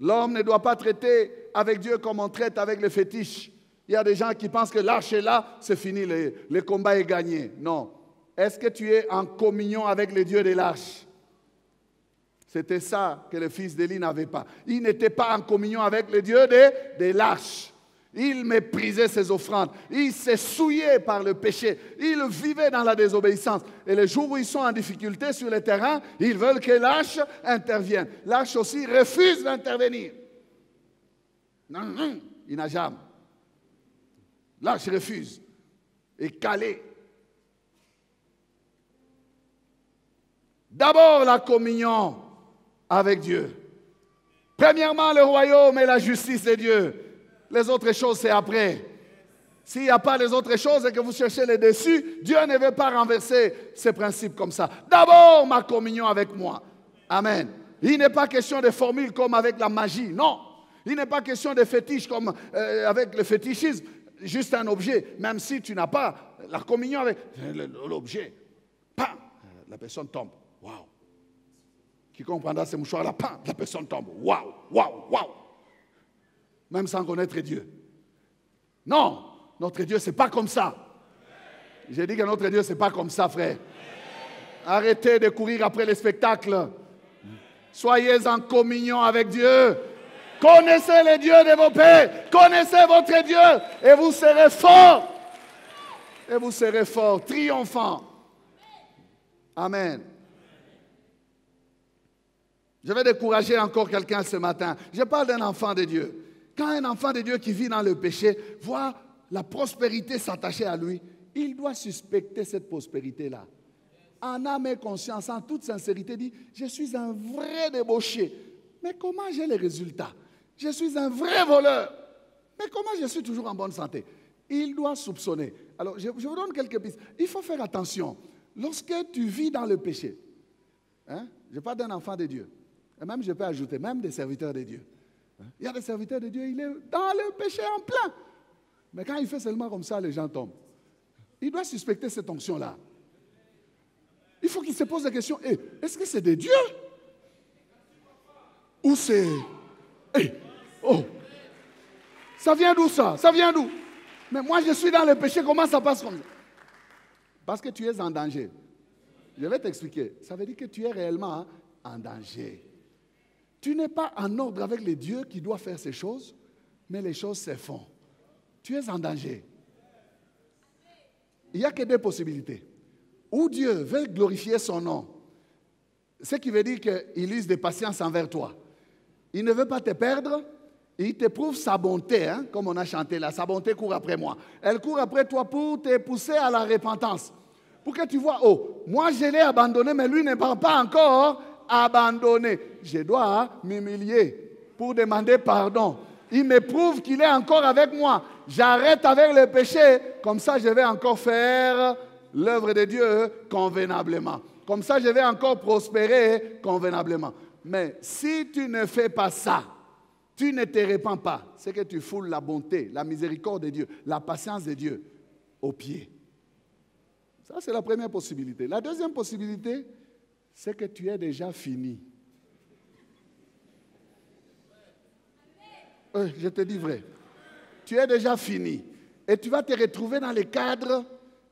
Speaker 1: L'homme ne doit pas traiter avec Dieu comme on traite avec les fétiches. Il y a des gens qui pensent que l'arche est là, c'est fini, le combat est gagné. Non. Est-ce que tu es en communion avec le Dieu de l'arche? C'était ça que le fils d'Élie n'avait pas. Il n'était pas en communion avec le Dieu de l'arche. Il méprisait ses offrandes. Il s'est souillé par le péché. Il vivait dans la désobéissance. Et le jour où ils sont en difficulté sur le terrain, ils veulent que l'arche intervienne. L'arche aussi refuse d'intervenir. Non, non, il n'a jamais. L'arche refuse. Et calé. D'abord la communion avec Dieu. Premièrement le royaume et la justice de Dieu. Les autres choses, c'est après. S'il n'y a pas les autres choses et que vous cherchez les dessus, Dieu ne veut pas renverser ces principes comme ça. D'abord, ma communion avec moi. Amen. Il n'est pas question de formules comme avec la magie. Non. Il n'est pas question de fétiches comme avec le fétichisme. Juste un objet. Même si tu n'as pas la communion avec l'objet. Pam, la personne tombe. Waouh. Quiconque prendra ces mouchoirs-là, pam, la personne tombe. Waouh, waouh, waouh. Même sans connaître Dieu. Non, notre Dieu, ce n'est pas comme ça. J'ai dit que notre Dieu, ce n'est pas comme ça, frère. Arrêtez de courir après les spectacles. Soyez en communion avec Dieu. Connaissez les dieux de vos pères. Connaissez votre Dieu. Et vous serez forts. Et vous serez forts, triomphants. Amen. Je vais décourager encore quelqu'un ce matin. Je parle d'un enfant de Dieu. Quand un enfant de Dieu qui vit dans le péché voit la prospérité s'attacher à lui, il doit suspecter cette prospérité-là. En âme et conscience, en toute sincérité, dit, je suis un vrai débauché. Mais comment j'ai les résultats? Je suis un vrai voleur. Mais comment je suis toujours en bonne santé? Il doit soupçonner. Alors, je vous donne quelques pistes. Il faut faire attention. Lorsque tu vis dans le péché, je parle d'un enfant de Dieu, et même je peux ajouter, même des serviteurs de Dieu. Il y a des serviteurs de Dieu, il est dans le péché en plein. Mais quand il fait seulement comme ça, les gens tombent. Il doit suspecter cette onction-là. Il faut qu'il se pose la question, est-ce que c'est de Dieu? Ou c'est... ça vient d'où ça? Ça vient d'où? Mais moi je suis dans le péché, comment ça passe comme ça? Parce que tu es en danger. Je vais t'expliquer. Ça veut dire que tu es réellement en danger. Tu n'es pas en ordre avec les dieux qui doivent faire ces choses, mais les choses se font. tu es en danger. Il n'y a que deux possibilités. Ou Dieu veut glorifier son nom, ce qui veut dire qu'il use de patience envers toi. Il ne veut pas te perdre, il te prouve sa bonté, hein, comme on a chanté là. Sa bonté court après moi. Elle court après toi pour te pousser à la repentance. Pour que tu vois, oh, moi je l'ai abandonné, mais lui ne m'a pas encore abandonné. Je dois m'humilier pour demander pardon. Il me prouve qu'il est encore avec moi. J'arrête avec le péché, comme ça je vais encore faire l'œuvre de Dieu convenablement. Comme ça je vais encore prospérer convenablement. Mais si tu ne fais pas ça, tu ne te répands pas, c'est que tu foules la bonté, la miséricorde de Dieu, la patience de Dieu aux pieds. Ça, c'est la première possibilité. La deuxième possibilité, c'est que tu es déjà fini. Je te dis vrai. Tu es déjà fini. Et tu vas te retrouver dans le cadre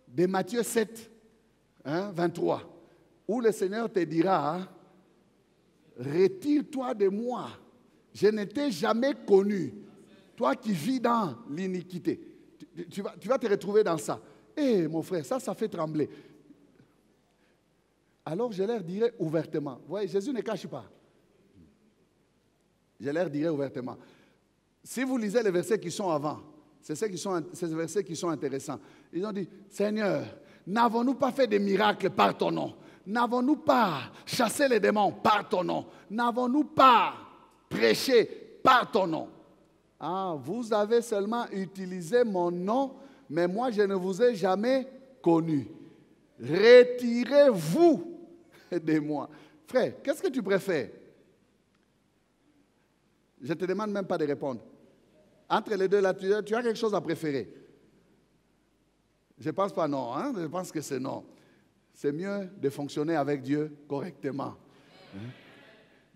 Speaker 1: de Matthieu 7, 23, où le Seigneur te dira, retire-toi de moi. Je ne t'ai jamais connu. Toi qui vis dans l'iniquité. Tu vas te retrouver dans ça. Eh, mon frère, ça fait trembler. Alors je leur dirai ouvertement. Vous voyez, Jésus ne cache pas. Je leur dirai ouvertement. Si vous lisez les versets qui sont avant, c'est ces versets qui sont intéressants. Ils ont dit, Seigneur, n'avons-nous pas fait des miracles par ton nom? N'avons-nous pas chassé les démons par ton nom? N'avons-nous pas prêché par ton nom? Ah, vous avez seulement utilisé mon nom, mais moi je ne vous ai jamais connu. Retirez-vous de moi. Frère, qu'est-ce que tu préfères? Je ne te demande même pas de répondre. Entre les deux, là, tu as quelque chose à préférer? Je ne pense pas non, hein? Je pense que c'est non. C'est mieux de fonctionner avec Dieu correctement.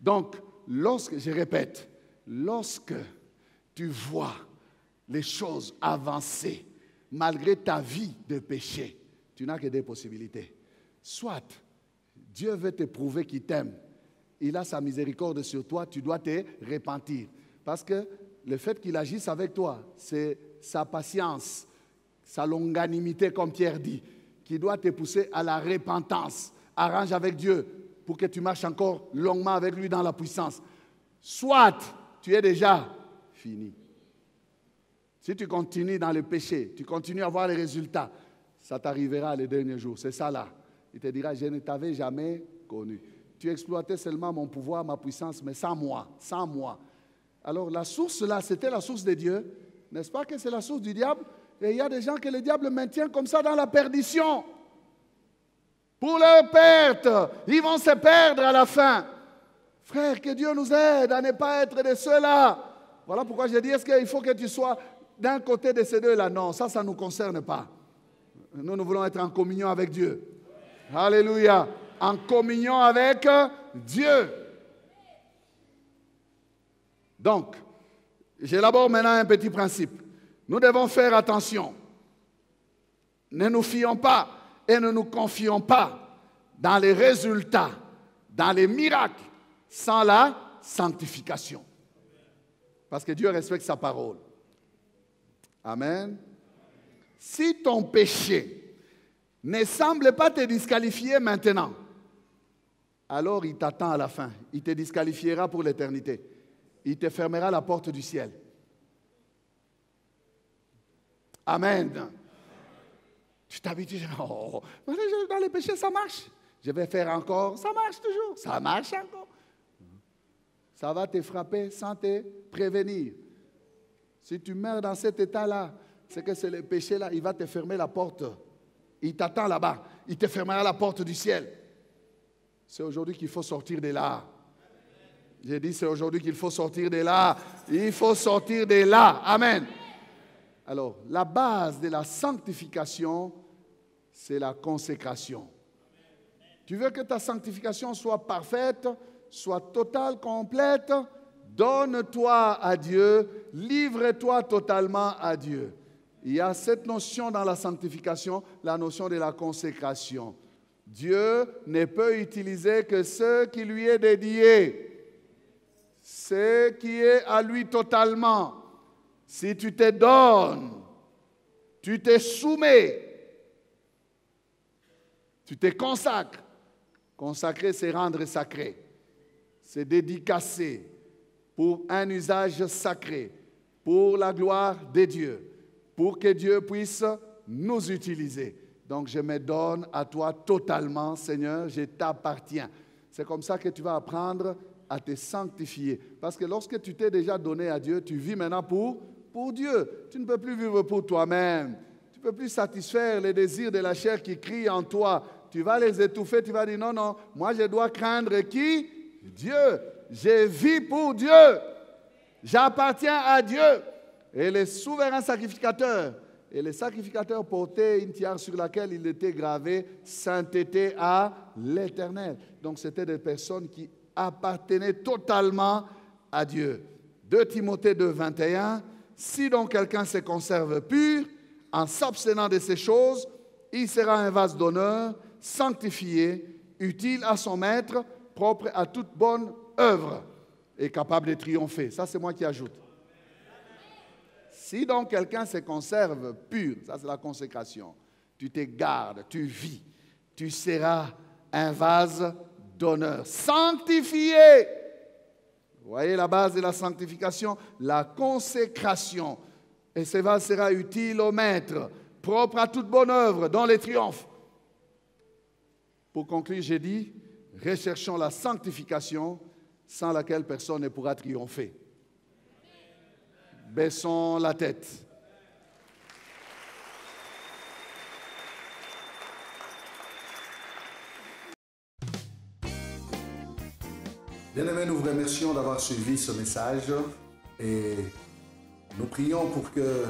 Speaker 1: Donc, je répète, lorsque tu vois les choses avancer, malgré ta vie de péché, tu n'as que deux possibilités. Soit Dieu veut te prouver qu'il t'aime, il a sa miséricorde sur toi, tu dois te repentir. Parce que le fait qu'il agisse avec toi, c'est sa patience, sa longanimité, comme Pierre dit, qui doit te pousser à la repentance. Arrange avec Dieu pour que tu marches encore longuement avec lui dans la puissance. Soit tu es déjà fini. Si tu continues dans le péché, tu continues à voir les résultats, ça t'arrivera les derniers jours. C'est ça là. Il te dira, je ne t'avais jamais connu. Tu exploitais seulement mon pouvoir, ma puissance, mais sans moi, sans moi. Alors la source là, c'était la source de Dieu. N'est-ce pas que c'est la source du diable? Et il y a des gens que le diable maintient comme ça dans la perdition. Pour leur perte, ils vont se perdre à la fin. Frère, que Dieu nous aide à ne pas être de ceux-là. Voilà pourquoi je dis, est-ce qu'il faut que tu sois d'un côté de ces deux-là? Non, ça ne nous concerne pas. Nous voulons être en communion avec Dieu. Alléluia. En communion avec Dieu. Donc, j'élabore maintenant un petit principe. Nous devons faire attention. Ne nous fions pas et ne nous confions pas dans les résultats, dans les miracles, sans la sanctification. Parce que Dieu respecte sa parole. Amen. Si ton péché ne semble pas te disqualifier maintenant, alors il t'attend à la fin. Il te disqualifiera pour l'éternité. Il te fermera la porte du ciel. Amen. Tu t'habitues, oh, dans les péchés, ça marche. Je vais faire encore, ça marche toujours. Ça marche encore. Ça va te frapper sans te prévenir. Si tu meurs dans cet état-là, c'est que c'est le péché-là, il va te fermer la porte. Il t'attend là-bas. Il te fermera la porte du ciel. C'est aujourd'hui qu'il faut sortir de là. J'ai dit, c'est aujourd'hui qu'il faut sortir de là. Il faut sortir de là. Amen. Alors, la base de la sanctification, c'est la consécration. Tu veux que ta sanctification soit parfaite, soit totale, complète, donne-toi à Dieu, livre-toi totalement à Dieu. Il y a cette notion dans la sanctification, la notion de la consécration. Dieu ne peut utiliser que ce qui lui est dédié. Ce qui est à lui totalement. Si tu te donnes Tu te soumets. Tu te consacres. Consacrer, c'est rendre sacré. C'est dédicacer pour un usage sacré, pour la gloire de Dieu, pour que Dieu puisse nous utiliser. Donc je me donne à toi totalement, Seigneur, je t'appartiens. C'est comme ça que tu vas apprendre à te sanctifier. Parce que lorsque tu t'es déjà donné à Dieu, tu vis maintenant pour Dieu. Tu ne peux plus vivre pour toi-même. Tu ne peux plus satisfaire les désirs de la chair qui crient en toi. Tu vas les étouffer, tu vas dire non, non, moi je dois craindre qui? Dieu. Je vis pour Dieu. J'appartiens à Dieu. Et le souverain sacrificateur, et le sacrificateur portait une tiare sur laquelle il était gravé sainteté à l'Éternel. Donc c'était des personnes qui appartenaient totalement à Dieu. 2 Timothée 2, 21, si donc quelqu'un se conserve pur, en s'abstenant de ces choses, il sera un vase d'honneur, sanctifié, utile à son maître, propre à toute bonne œuvre et capable de triompher. Ça, c'est moi qui ajoute. Si donc quelqu'un se conserve pur, ça c'est la consécration, tu te gardes, tu vis, tu seras un vase d'honneur, sanctifié. Vous voyez la base de la sanctification, la consécration. Et ce vase sera utile au maître, propre à toute bonne œuvre, dont les triomphes. Pour conclure, j'ai dit, recherchons la sanctification sans laquelle personne ne pourra triompher. Baissons la tête.
Speaker 2: Bien-aimés, nous vous remercions d'avoir suivi ce message et nous prions pour que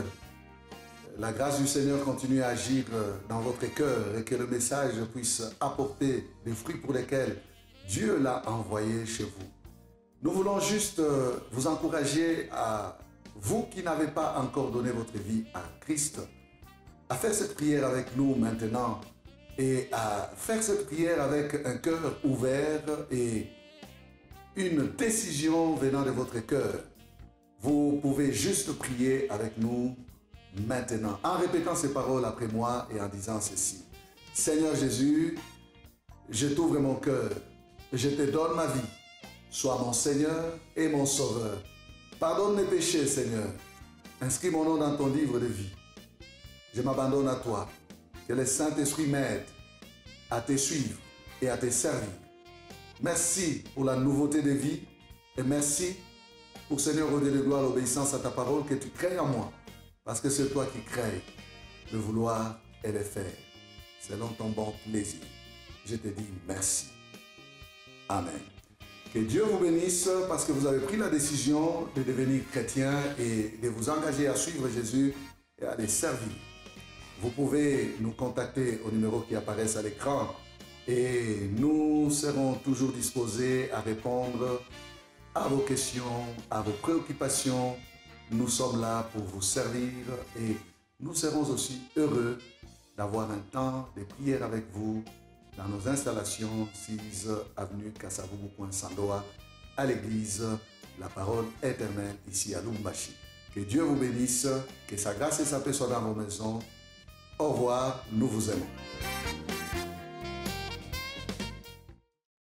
Speaker 2: la grâce du Seigneur continue à agir dans votre cœur et que le message puisse apporter des fruits pour lesquels Dieu l'a envoyé chez vous. Nous voulons juste vous encourager à vous qui n'avez pas encore donné votre vie à Christ, à faire cette prière avec nous maintenant et à faire cette prière avec un cœur ouvert et une décision venant de votre cœur. Vous pouvez juste prier avec nous maintenant en répétant ces paroles après moi et en disant ceci. Seigneur Jésus, je t'ouvre mon cœur, je te donne ma vie. Sois mon Seigneur et mon Sauveur. Pardonne mes péchés, Seigneur. Inscris mon nom dans ton livre de vie. Je m'abandonne à toi. Que le Saint-Esprit m'aide à te suivre et à te servir. Merci pour la nouveauté de vie et merci pour, Seigneur, au Dieu de gloire, l'obéissance à ta parole que tu crées en moi. Parce que c'est toi qui crées le vouloir et le faire. Selon ton bon plaisir. Je te dis merci. Amen. Que Dieu vous bénisse parce que vous avez pris la décision de devenir chrétien et de vous engager à suivre Jésus et à les servir. Vous pouvez nous contacter au numéro qui apparaît à l'écran et nous serons toujours disposés à répondre à vos questions, à vos préoccupations. Nous sommes là pour vous servir et nous serons aussi heureux d'avoir un temps de prière avec vous dans nos installations 6 avenue Kasavubu-Sandoa à l'église La Parole Éternelle ici à Lubumbashi. Que Dieu vous bénisse, que sa grâce et sa paix soient dans vos maisons. Au revoir, nous vous aimons.